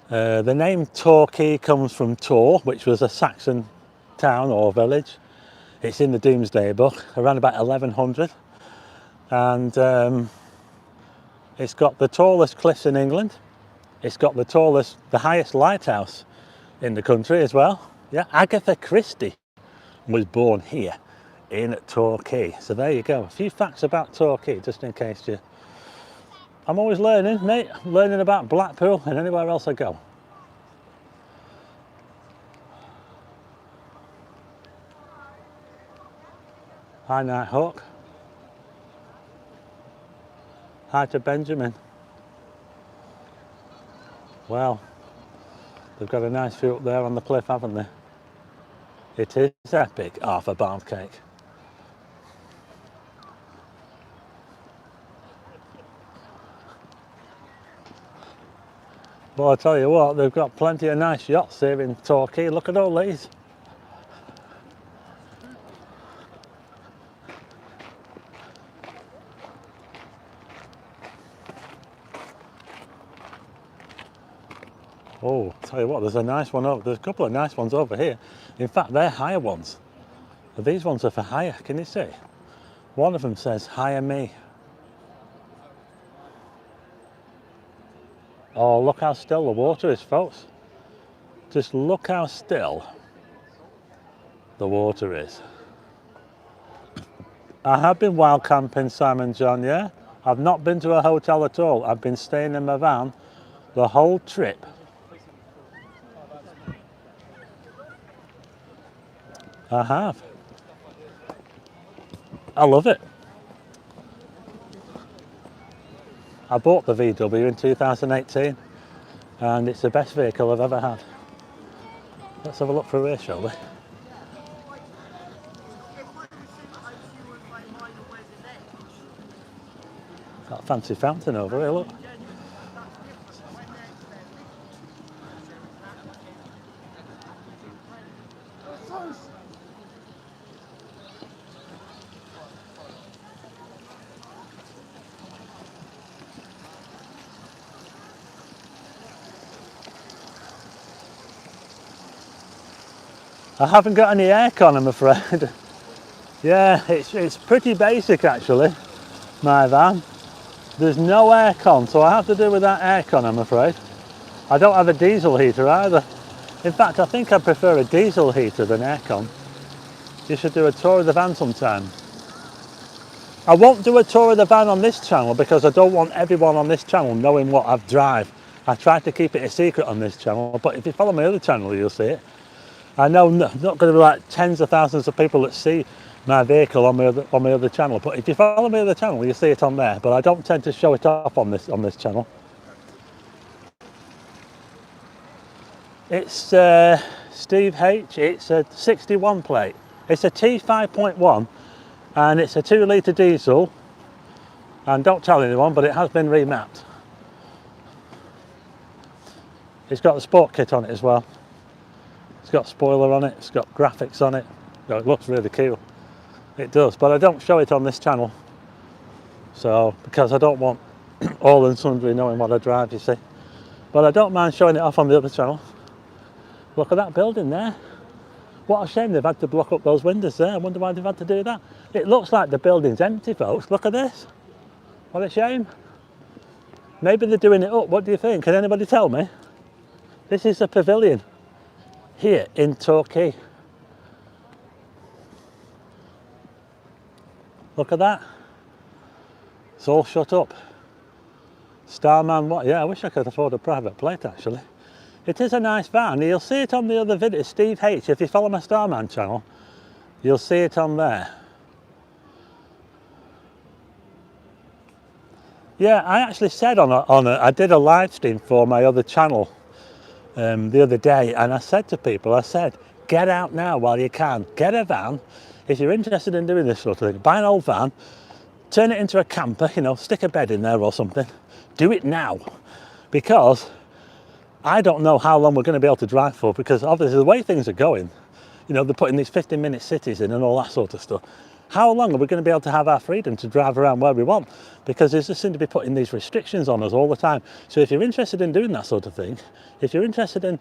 The name Torquay comes from Tor, which was a Saxon town or village. It's in the Domesday Book, around about 1100. And it's got the tallest cliffs in England. It's got the highest lighthouse in the country as well. Yeah, Agatha Christie was born here in Torquay. So there you go. A few facts about Torquay, just in case you... I'm always learning, mate. Learning about Blackpool and anywhere else I go. Hi, Nighthawk. Hi to Benjamin. Well, they've got a nice view up there on the cliff, haven't they? It is epic, half a pound cake. Well, I tell you what, they've got plenty of nice yachts here in Torquay. Look at all these. Oh, tell you what, there's a nice one over. There's a couple of nice ones over here. In fact, they're hire ones. These ones are for hire. Can you see? One of them says hire me. Oh, look how still the water is, folks. Just look how still the water is. I have been wild camping, Simon John, yeah? I've not been to a hotel at all. I've been staying in my van the whole trip. I have. I love it. I bought the VW in 2018 and it's the best vehicle I've ever had. Let's have a look through here, shall we? That fancy fountain over here, look. I haven't got any aircon, I'm afraid. Yeah, it's pretty basic actually, my van. There's no aircon, so I have to do without aircon, I'm afraid. I don't have a diesel heater either. In fact, I think I prefer a diesel heater than aircon. You should do a tour of the van sometime. I won't do a tour of the van on this channel because I don't want everyone on this channel knowing what I drive. I try to keep it a secret on this channel, but if you follow my other channel, you'll see it. I know not going to be like tens of thousands of people that see my vehicle on my other channel, but if you follow my other channel, you'll see it on there. But I don't tend to show it off on this channel. It's Steve H. It's a 61 plate. It's a T5.1, and it's a 2-litre diesel. And don't tell anyone, but it has been remapped. It's got the sport kit on it as well. It's got a spoiler on it, it's got graphics on it. It looks really cool. It does, but I don't show it on this channel. So, because I don't want all and sundry knowing what I drive, you see. But I don't mind showing it off on the other channel. Look at that building there. What a shame they've had to block up those windows there. I wonder why they've had to do that. It looks like the building's empty, folks. Look at this. What a shame. Maybe they're doing it up. What do you think? Can anybody tell me? This is a pavilion here in Torquay. Look at that. It's all shut up. Starman, what? Yeah, I wish I could afford a private plate actually. It is a nice van. You'll see it on the other video, Steve H. If you follow my Starman channel, you'll see it on there. Yeah, I actually said I did a live stream for my other channel the other day, and I said to people, I said, get out now while you can. Get a van. If you're interested in doing this sort of thing, buy an old van, turn it into a camper, you know, stick a bed in there or something. Do it now, because I don't know how long we're going to be able to drive for, because obviously the way things are going, you know, they're putting these 15-minute cities in and all that sort of stuff. How long are we going to be able to have our freedom to drive around where we want? Because they just seem to be putting these restrictions on us all the time. So if you're interested in doing that sort of thing, if you're interested in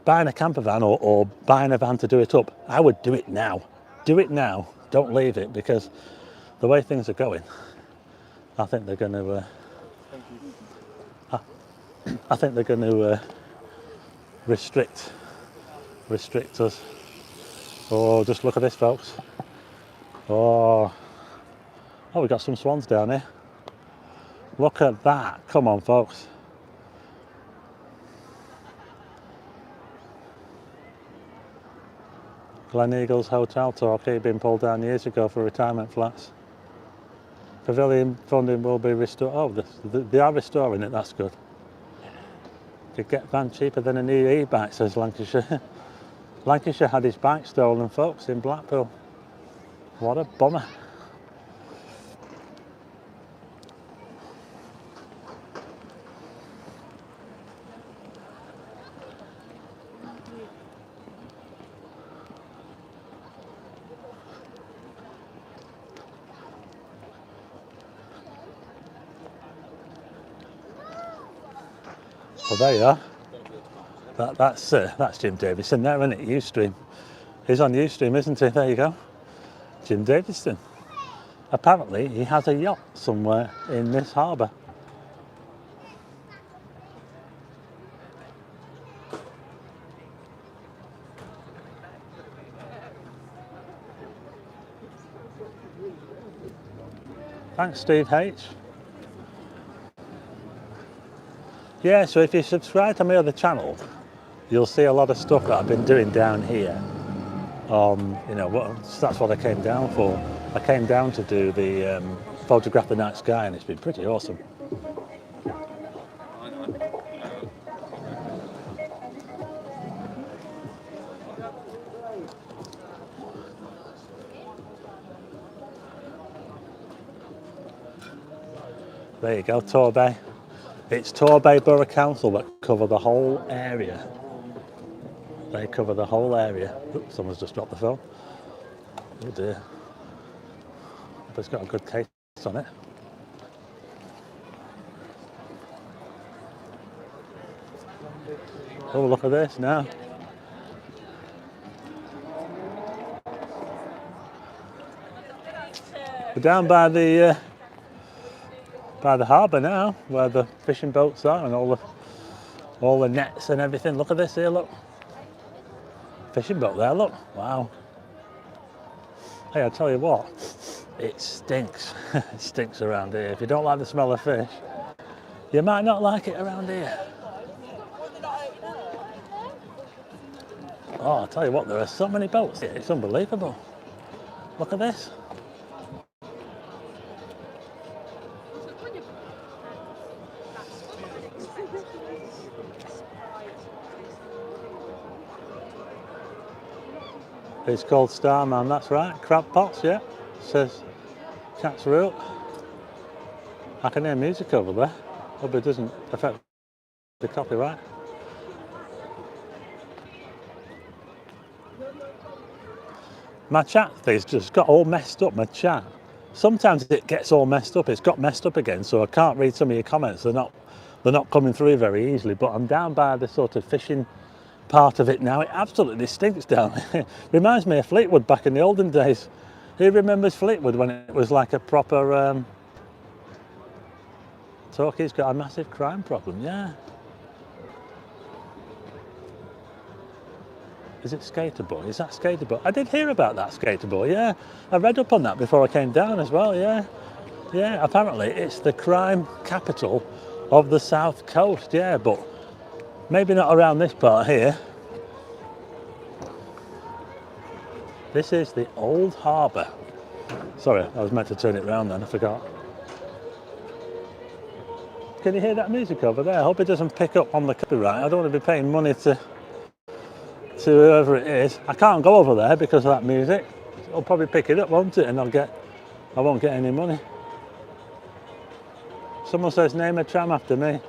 buying a camper van or buying a van to do it up, I would do it now. Do it now. Don't leave it, because the way things are going, I think they're going to. I think they're going to restrict us. Oh, just look at this, folks. Oh, we've got some swans down here. Look at that. Come on, folks. Glen Eagles Hotel, Torquay, been pulled down years ago for retirement flats. Pavilion funding will be restored. Oh, they are restoring it, that's good. Could get van cheaper than an e-bike, says Lancashire. Lancashire had his bike stolen, folks, in Blackpool. What a bummer. Well, there you are. That's Jim Davison there, isn't it? Ustream. He's on Ustream, isn't he? There you go. Jim Davison. Apparently, he has a yacht somewhere in this harbour. Thanks, Steve H. Yeah, so if you subscribe to my other channel, you'll see a lot of stuff that I've been doing down here. You know, that's what I came down for. I came down to do the photograph the night sky, and it's been pretty awesome. There you go, Torquay. It's Torquay Borough Council that cover the whole area. They cover the whole area. Oops, someone's just dropped the phone. Oh dear. But it's got a good case on it. Oh, look at this now. We're down by the harbour now, where the fishing boats are and all the nets and everything. Look at this here, look. Fishing boat there, look. Wow. Hey, I tell you what, it stinks. It stinks around here. If you don't like the smell of fish, you might not like it around here. Oh, I tell you what, there are so many boats here. It's unbelievable. Look at this. It's called Starman, that's right. Crab pots, yeah. Says Cat's Root. I can hear music over there. Hope it doesn't affect the copyright. My chat thing's just got all messed up, my chat. Sometimes it gets all messed up. It's got messed up again, so I can't read some of your comments. They're not coming through very easily, but I'm down by the sort of fishing part of it now. It absolutely stinks down here. Reminds me of Fleetwood back in the olden days. Who remembers Fleetwood when it was like a proper Torquay's got a massive crime problem, yeah. Is it Skater Boy? Is that Skater Boy? I did hear about that Skater Boy, yeah. I read up on that before I came down as well, yeah. Yeah, apparently it's the crime capital of the South Coast, yeah, but maybe not around this part here. This is the old harbour. Sorry, I was meant to turn it round then, I forgot. Can you hear that music over there? I hope it doesn't pick up on the copyright. I don't want to be paying money to whoever it is. I can't go over there because of that music. It'll probably pick it up, won't it? And I won't get any money. Someone says name a tram after me.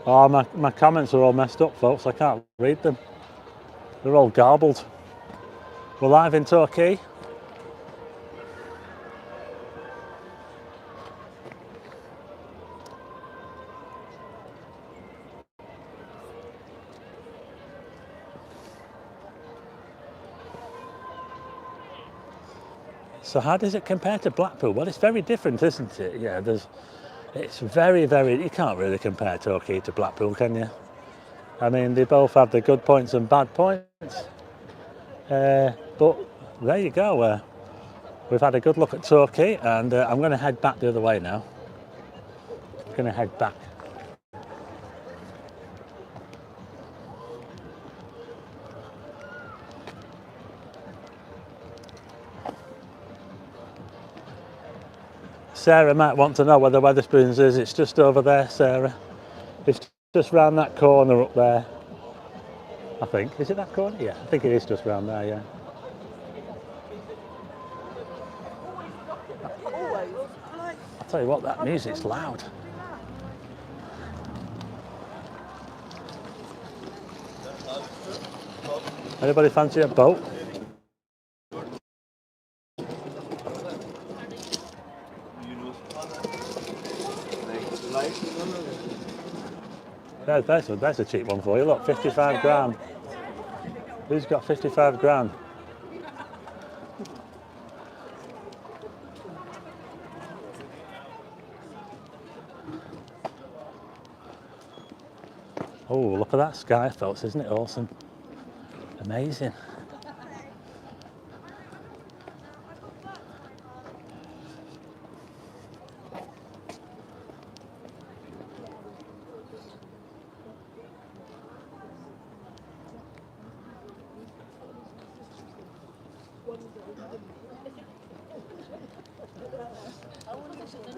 Oh, my comments are all messed up, folks. I can't read them. They're all garbled. We're live in Torquay So how does it compare to Blackpool? Well, it's very different, isn't it? Yeah, it's very, you can't really compare Torquay to Blackpool, can you? I mean, they both have the good points and bad points. But there you go. We've had a good look at Torquay, and I'm going to head back the other way now. Going to head back. Sarah might want to know where the Wetherspoons is. It's just over there, Sarah. It's just round that corner up there. I think. Is it that corner? Yeah, I think it is just round there, yeah. I'll tell you what, that music's loud. Anybody fancy a boat? There's a cheap one for you. Look, 55 grand. Who's got 55 grand? Oh, look at that sky, folks. Isn't it awesome? Amazing.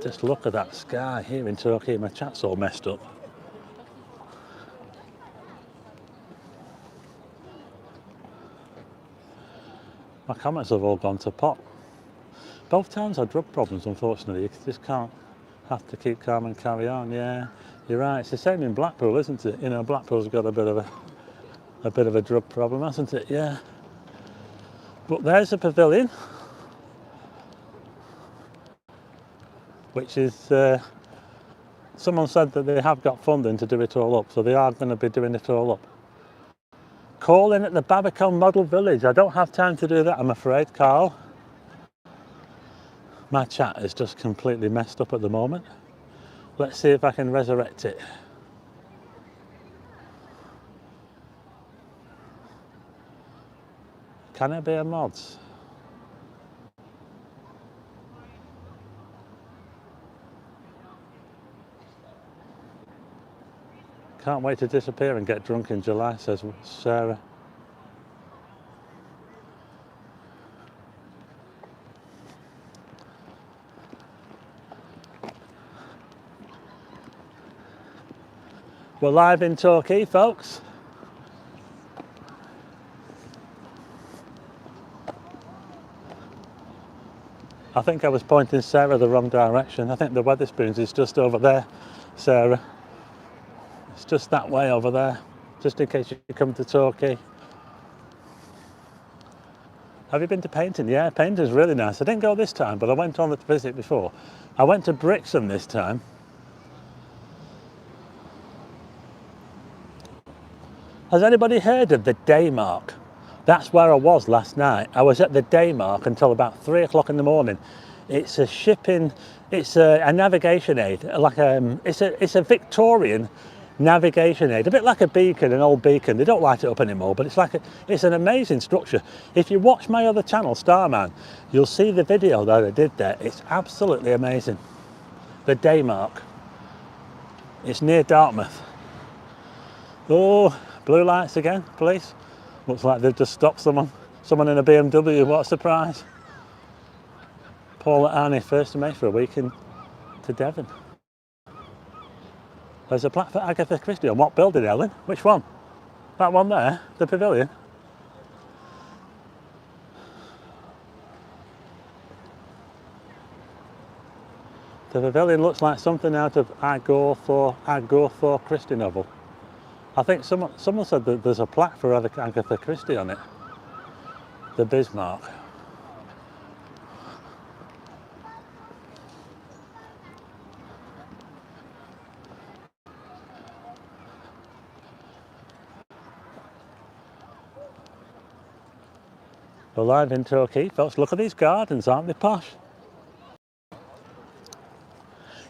Just look at that sky here in Torquay. My chat's all messed up. My comments have all gone to pot. Both towns have drug problems, unfortunately. You just can't have to keep calm and carry on. Yeah, you're right. It's the same in Blackpool, isn't it? You know, Blackpool's got a bit of a drug problem, hasn't it? Yeah. But there's a pavilion, which is someone said that they have got funding to do it all up, so they are going to be doing it all up. Calling at the Babacon Model Village. I don't have time to do that, I'm afraid, Carl. My chat is just completely messed up at the moment. Let's see if I can resurrect it. Can I be a mods? Can't wait to disappear and get drunk in July, says Sarah. We're live in Torquay, folks. I think I was pointing Sarah the wrong direction. I think the Wetherspoons is just over there, Sarah. It's just that way over there, just in case you come to Torquay. Have you been to Painting? Yeah, Painting's really nice. I didn't go this time, but I went on the visit before. I went to Brixham this time. Has anybody heard of the Day Mark? That's where I was last night. I was at the Day Mark until about 3 o'clock in the morning. It's a shipping, it's a navigation aid, it's a Victorian navigation aid, a bit like a beacon, an old beacon. They don't light it up anymore, but it's an amazing structure. If you watch my other channel, Starman, you'll see the video that I did there. It's absolutely amazing. The Day Mark. It's near Dartmouth. Oh, blue lights again, police. Looks like they've just stopped someone in a BMW. What a surprise. Paul and Annie, 1st of May for a week to Devon. There's a plaque for Agatha Christie. On what building, Ellen? Which one? That one there? The pavilion? The pavilion looks like something out of Agatha Christie novel. I think someone said that there's a plaque for Agatha Christie on it. The Bismarck. We're live in Torquay, folks. Look at these gardens, aren't they posh?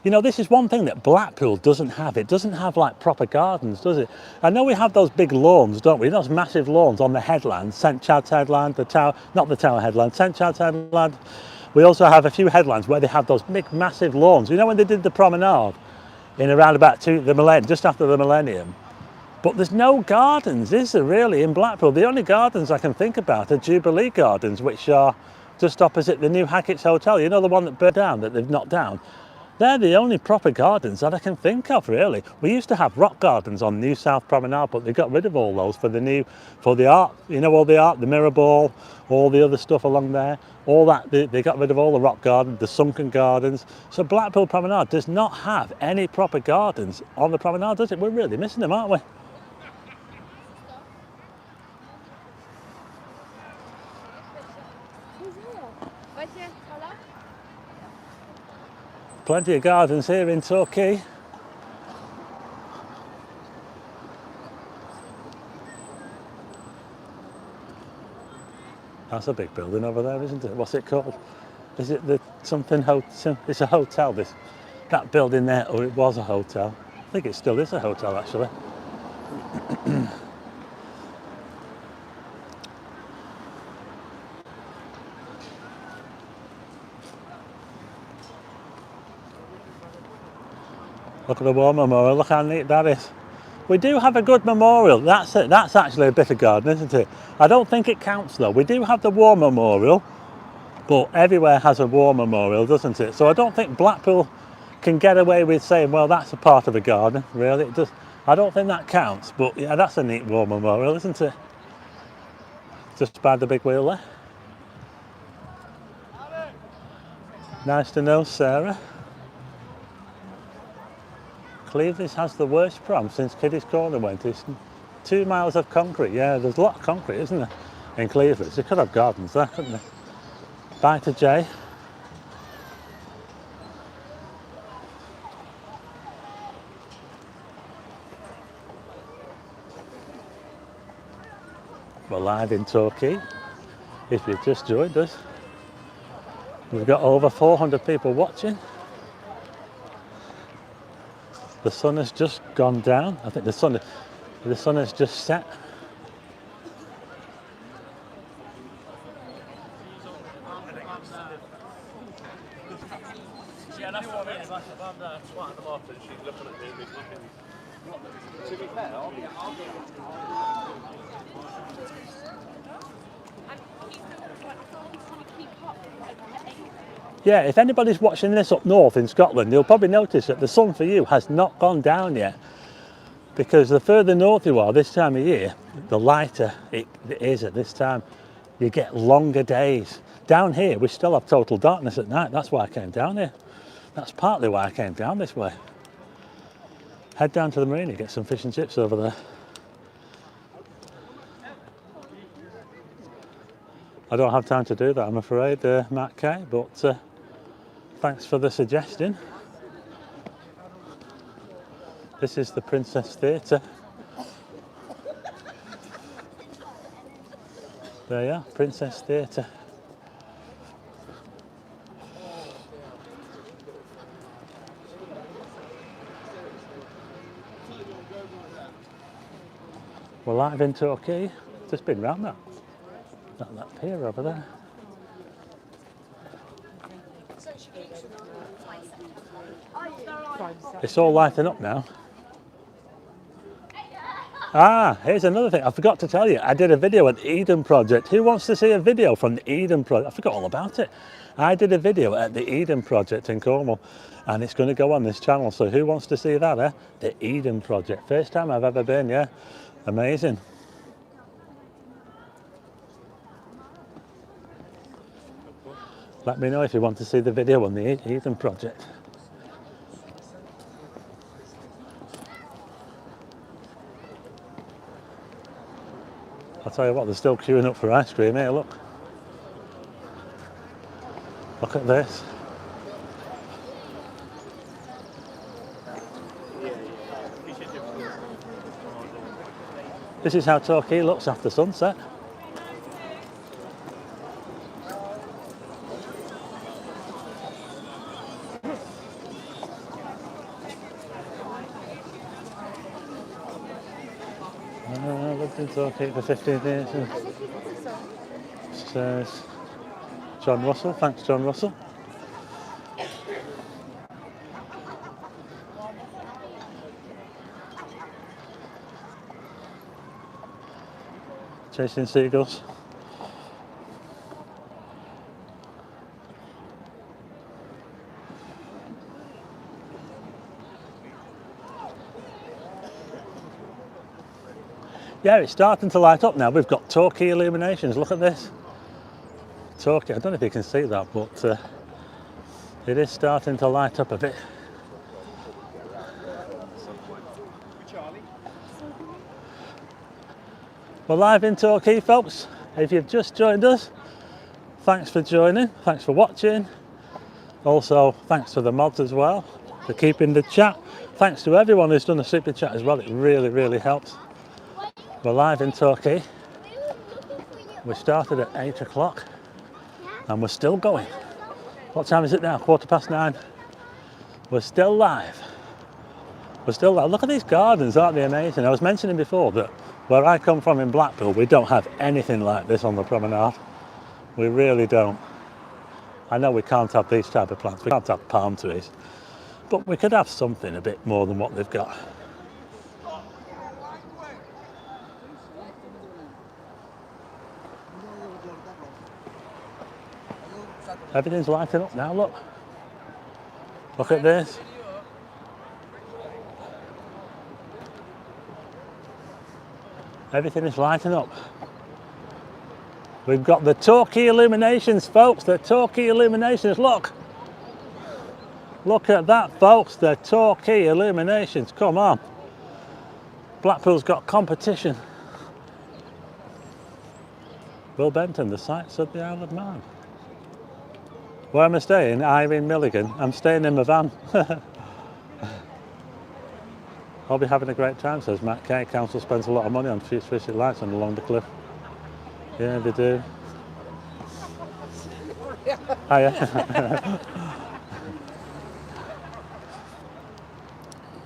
You know, this is one thing that Blackpool doesn't have. It doesn't have like proper gardens, does it? I know we have those big lawns, don't we? Those massive lawns on the headland, St Chad's Headland, the Tower, not the Tower Headland, St Chad's Headland. We also have a few headlands where they have those big massive lawns. You know when they did the Promenade in around about the millennium, just after the millennium? But there's no gardens, is there really, in Blackpool? The only gardens I can think about are Jubilee Gardens, which are just opposite the new Hackett's Hotel. You know, the one that burned down, that they've knocked down? They're the only proper gardens that I can think of, really. We used to have rock gardens on New South Promenade, but they got rid of all those for the art. You know, all the art, the mirror ball, all the other stuff along there. All that, they got rid of all the rock gardens, the sunken gardens. So Blackpool Promenade does not have any proper gardens on the promenade, does it? We're really missing them, aren't we? Plenty of gardens here in Torquay. That's a big building over there, isn't it? What's it called? Is it the something hotel? It's a hotel, this. That building there, or it was a hotel. I think it still is a hotel, actually. Look at the War Memorial, look how neat that is. We do have a good memorial, that's it. That's actually a bit of garden, isn't it? I don't think it counts though. We do have the War Memorial, but everywhere has a War Memorial, doesn't it? So I don't think Blackpool can get away with saying, well, that's a part of a garden, really. It does. I don't think that counts, but yeah, that's a neat War Memorial, isn't it? Just by the big wheel there. Nice to know, Sarah. Cleveland has the worst prom since Kiddie's Corner went. It's 2 miles of concrete. Yeah, there's a lot of concrete, isn't there, in Cleveland? They could have gardens there, couldn't they? Bye to Jay. We're live in Torquay, if you've just joined us. We've got over 400 people watching. The sun has just gone down. I think the sun has just set. Yeah, that's what I mean. If I'm there swatting them off and she's looking at me, looking. To be fair, I'll be Yeah, if anybody's watching this up north in Scotland, you'll probably notice that the sun for you has not gone down yet. Because the further north you are this time of year, the lighter it is at this time. You get longer days. Down here, we still have total darkness at night. That's why I came down here. That's partly why I came down this way. Head down to the marina, get some fish and chips over there. I don't have time to do that, I'm afraid, Matt Kay, but thanks for the suggestion. This is the Princess Theatre. There you are, Princess Theatre. We're live in Torquay. Just been round that pier over there. It's all lighting up now. Ah, here's another thing. I forgot to tell you. I did a video at the Eden Project. Who wants to see a video from the Eden Project? I forgot all about it. I did a video at the Eden Project in Cornwall, and it's going to go on this channel. So who wants to see that, eh? The Eden Project. First time I've ever been, yeah. Amazing. Let me know if you want to see the video on the Eden Project. I'll tell you what, they're still queuing up for ice cream here, look. Look at this. This is how Torquay looks after sunset. Lived in Torquay for 15 years. Says John Russell. Thanks, John Russell. Chasing seagulls. Yeah, it's starting to light up now. We've got Torquay illuminations. Look at this. Torquay, I don't know if you can see that, but it is starting to light up a bit. We're live in Torquay, folks. If you've just joined us, thanks for joining, thanks for watching. Also, thanks to the mods as well for keeping the chat. Thanks to everyone who's done the super chat as well. It really, really helps. We're live in Torquay. We started at 8 o'clock and we're still going. What time is it now? 9:15. We're still live. We're still live. Look at these gardens, aren't they amazing? I was mentioning before that where I come from in Blackpool, we don't have anything like this on the promenade. We really don't. I know we can't have these type of plants. We can't have palm trees. But we could have something a bit more than what they've got. Everything's lighting up now, look. Look at this. Everything is lighting up. We've got the Torquay illuminations, folks. The Torquay illuminations, look. Look at that, folks. The Torquay illuminations, come on. Blackpool's got competition. Will Benton, the sights of the Isle of Man. Where am I staying? Irene Milligan. I'm staying in my van. I'll be having a great time, says Matt Kay. Council spends a lot of money on futuristic lights on along the cliff. Yeah, they do. Hiya.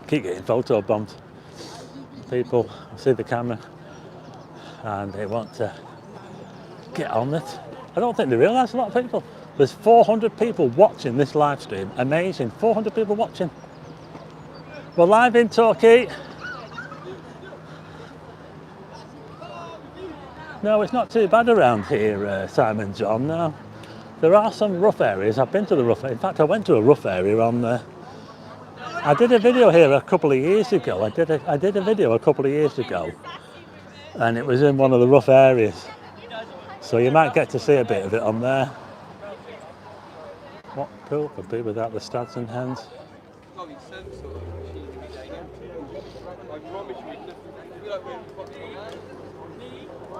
Keep getting photo bombed. People see the camera and they want to get on it. I don't think they realise a lot of people. There's 400 people watching this live stream. Amazing, 400 people watching. We're live in Torquay. No, it's not too bad around here, Simon John, no. There are some rough areas. I've been to the rough area. In fact, I went to a rough area on there. I did a video here a couple of years ago. I did a video a couple of years ago, and it was in one of the rough areas. So you might get to see a bit of it on there. What pool could be without the stads and hens?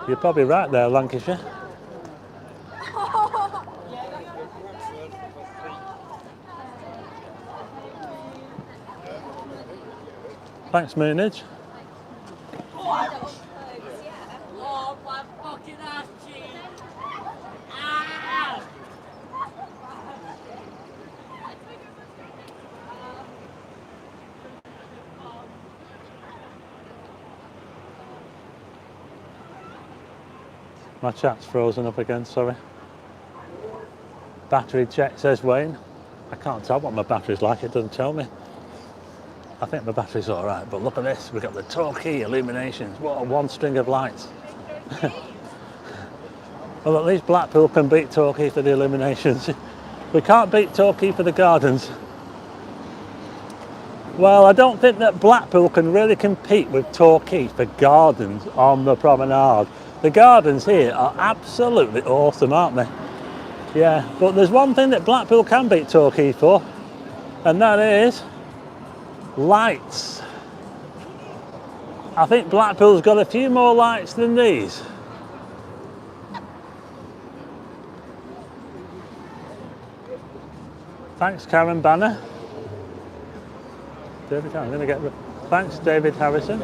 You're probably right there, Lancashire. Thanks, Moonage. Oh, my fucking ass cheek. My chat's frozen up again, sorry. Battery check, says Wayne. I can't tell what my battery's like, it doesn't tell me. I think my battery's all right, but look at this. We've got the Torquay illuminations. What a one string of lights. Well, at least Blackpool can beat Torquay for the illuminations. We can't beat Torquay for the gardens. Well, I don't think that Blackpool can really compete with Torquay for gardens on the promenade. The gardens here are absolutely awesome, aren't they? Yeah, but there's one thing that Blackpool can beat Torquay for, and that is lights. I think Blackpool's got a few more lights than these. Thanks, Karen Banner. David, I'm going to get. Thanks, David Harrison.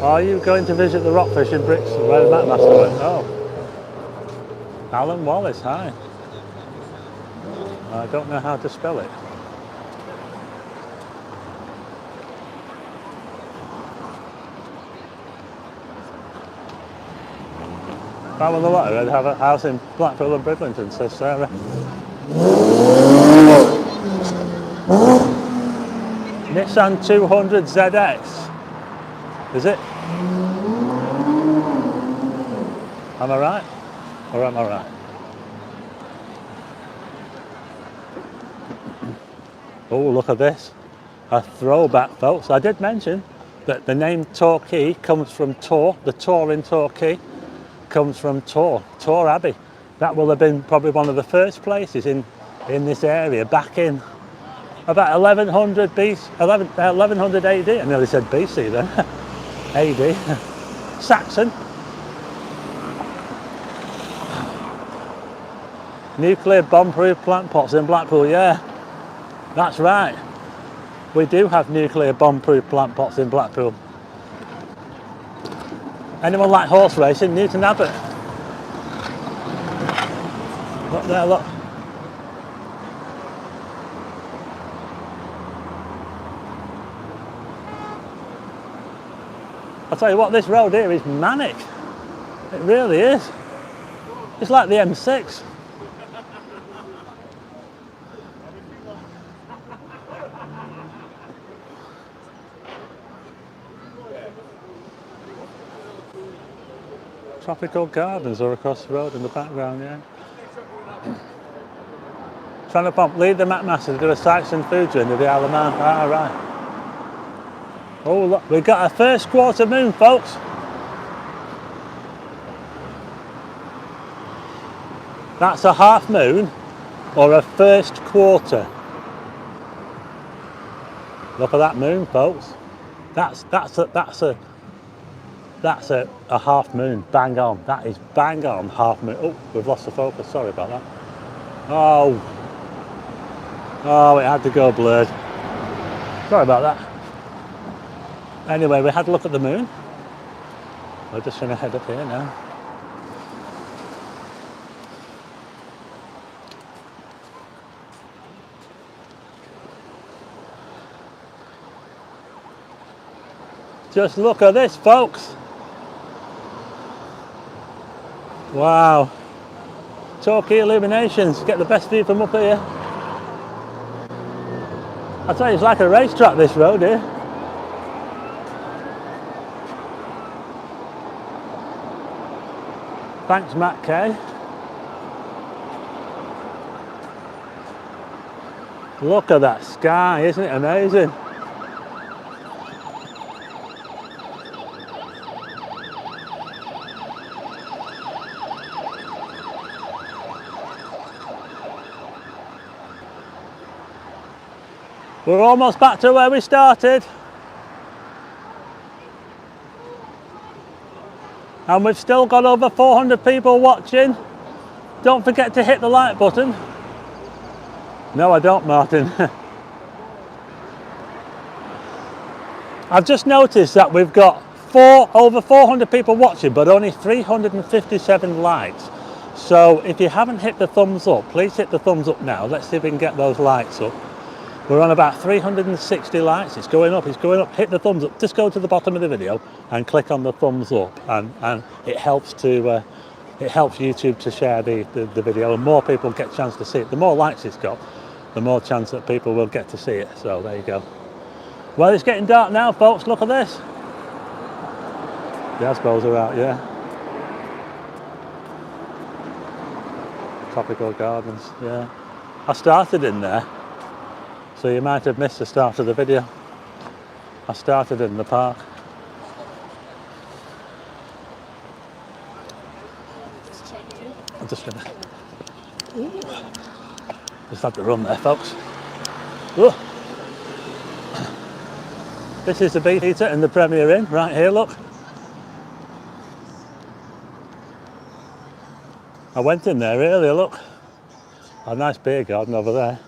Are you going to visit the Rockfish in Bricks where the Matmaster went? Oh. Alan Wallace, hi. I don't know how to spell it. If I won the lottery, I'd have a house in Blackpool and Bridlington, says Sarah. Nissan 200 ZX. Is it? Am I right? Or am I right? Oh, look at this. A throwback, folks. I did mention that the name Torquay comes from Tor. The Tor in Torquay comes from Tor Abbey. That will have been probably one of the first places in this area back in about 1100 BC, 1100 AD. I nearly said BC then. AD. Saxon. Nuclear bomb-proof plant pots in Blackpool, yeah. That's right. We do have nuclear bomb-proof plant pots in Blackpool. Anyone like horse racing? Newton Abbot. Look there, look. I'll tell you what, this road here is manic. It really is. It's like the M6. Tropical gardens are across the road in the background, yeah. Trying to pump, lead the McMaster to do a sights and food journey to the Isle of Man. Ah, right. Oh, look, we've got a first quarter moon, folks. That's a half moon or a first quarter. Look at that moon, folks. That's a half moon, bang on. That is bang on half moon. Oh, we've lost the focus, sorry about that. Oh, it had to go blurred. Sorry about that. Anyway, we had a look at the moon. We're just going to head up here now. Just look at this, folks. Wow. Torquay illuminations. Get the best view from up here. I tell you, it's like a racetrack, this road here. Thanks, Matt Kay. Look at that sky, isn't it amazing? We're almost back to where we started. And we've still got over 400 people watching. Don't forget to hit the like button. No, I don't, Martin. I've just noticed that we've got over 400 people watching, but only 357 likes. So if you haven't hit the thumbs up, please hit the thumbs up now. Let's see if we can get those likes up. We're on about 360 likes. It's going up, it's going up. Hit the thumbs up. Just go to the bottom of the video and click on the thumbs up, and it helps YouTube to share the video, and more people get a chance to see it. The more likes it's got, the more chance that people will get to see it. So there you go. Well, it's getting dark now, folks. Look at this. The Asbos are out, yeah. Tropical gardens, yeah. I started in there, so you might have missed the start of the video. I started in the park. I'm just gonna just had to run there, folks. Ooh. This is the Beef Eater and the Premier Inn right here, look. I went in there earlier, look. A nice beer garden over there.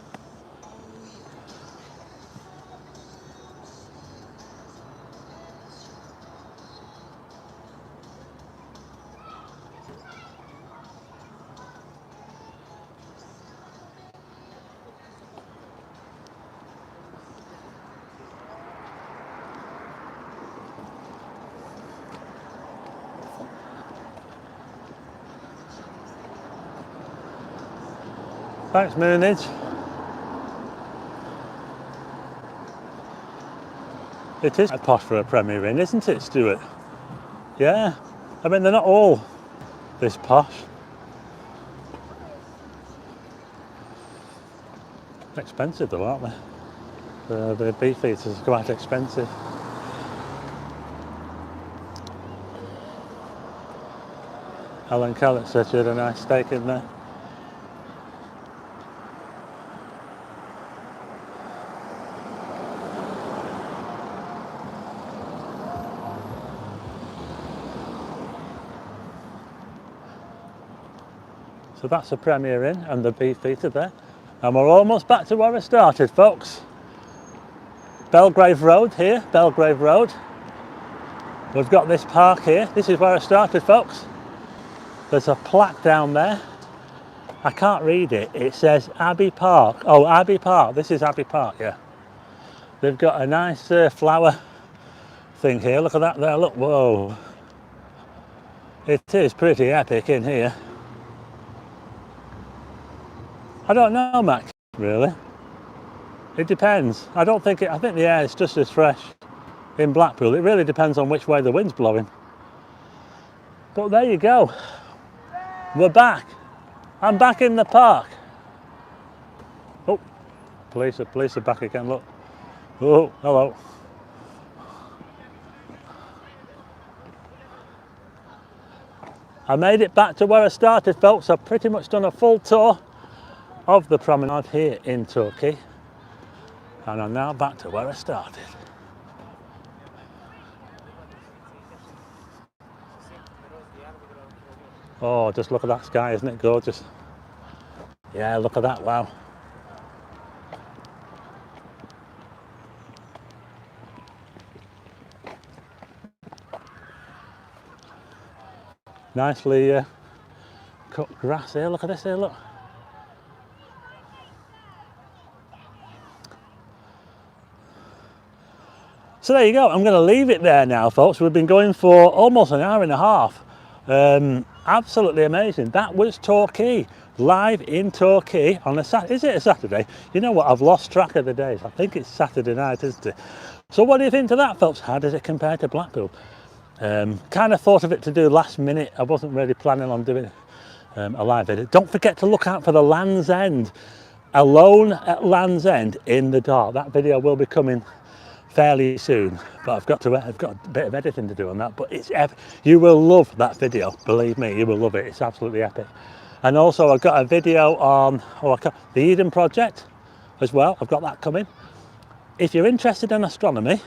Thanks, Moonage. It is a posh for a Premier Inn, isn't it, Stuart? Yeah. I mean, they're not all this posh. Expensive though, aren't they? The beef eaters are quite expensive. Alan Kellett said she had a nice steak in there. So that's the Premier Inn and the beef eater there. And we're almost back to where we started, folks. Belgrave Road here, Belgrave Road. We've got this park here. This is where I started, folks. There's a plaque down there. I can't read it. It says Abbey Park. Oh, Abbey Park. This is Abbey Park, yeah. They've got a nice flower thing here. Look at that there. Look, whoa. It is pretty epic in here. I don't know, Mac, really. It depends. I think the air is just as fresh in Blackpool. It really depends on which way the wind's blowing. But there you go. We're back. I'm back in the park. Oh, police are back again, look. Oh, hello. I made it back to where I started, folks. I've pretty much done a full tour of the promenade here in Torquay. And I'm now back to where I started. Oh, just look at that sky, isn't it gorgeous? Yeah, look at that, wow. Nicely cut grass here, look at this here, look. So there you go, I'm going to leave it there now, folks. We've been going for almost an hour and a half. Absolutely amazing. That was Torquay, live in Torquay on a Saturday. Is it a Saturday? You know what, I've lost track of the days. I think it's Saturday night, isn't it? So what do you think of that, folks? How does it compare to Blackpool? Kind of thought of it to do last minute. I wasn't really planning on doing a live edit. Don't forget to look out for the Land's End. Alone at Land's End in the dark. That video will be coming fairly soon, but I've got a bit of editing to do on that, but it's epic. You will love that video, believe me, you will love it. It's absolutely epic. And also I've got a video on the Eden project as well. I've got that coming. If you're interested in astronomy,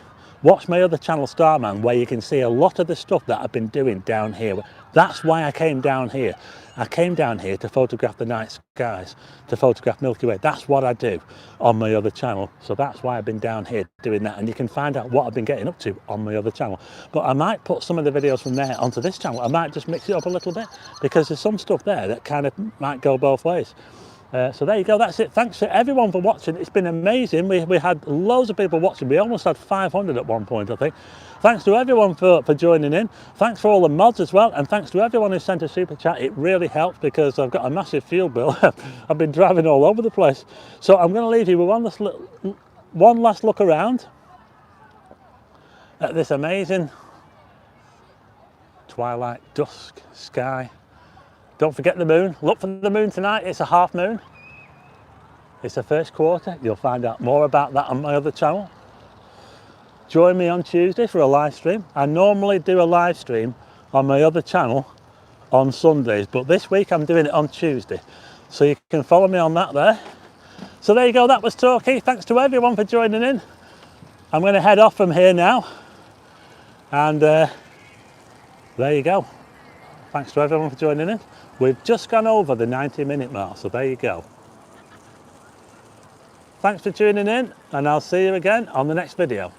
watch my other channel, Starman, where you can see a lot of the stuff that I've been doing down here. That's why I came down here. I came down here to photograph the night skies, to photograph Milky Way. That's what I do on my other channel. So that's why I've been down here doing that. And you can find out what I've been getting up to on my other channel. But I might put some of the videos from there onto this channel. I might just mix it up a little bit because there's some stuff there that kind of might go both ways. So there you go, that's it. Thanks for everyone for watching. It's been amazing. We had loads of people watching. We almost had 500 at one point, I think. Thanks to everyone for joining in. Thanks for all the mods as well. And thanks to everyone who sent a super chat. It really helps because I've got a massive fuel bill. I've been driving all over the place. So I'm going to leave you with one last look around at this amazing twilight dusk sky. Don't forget the moon. Look for the moon tonight. It's a half moon. It's the first quarter. You'll find out more about that on my other channel. Join me on Tuesday for a live stream. I normally do a live stream on my other channel on Sundays, but this week I'm doing it on Tuesday. So you can follow me on that there. So there you go. That was Torquay. Thanks to everyone for joining in. I'm going to head off from here now. And there you go. Thanks to everyone for joining in. We've just gone over the 90-minute mark, so there you go. Thanks for tuning in, and I'll see you again on the next video.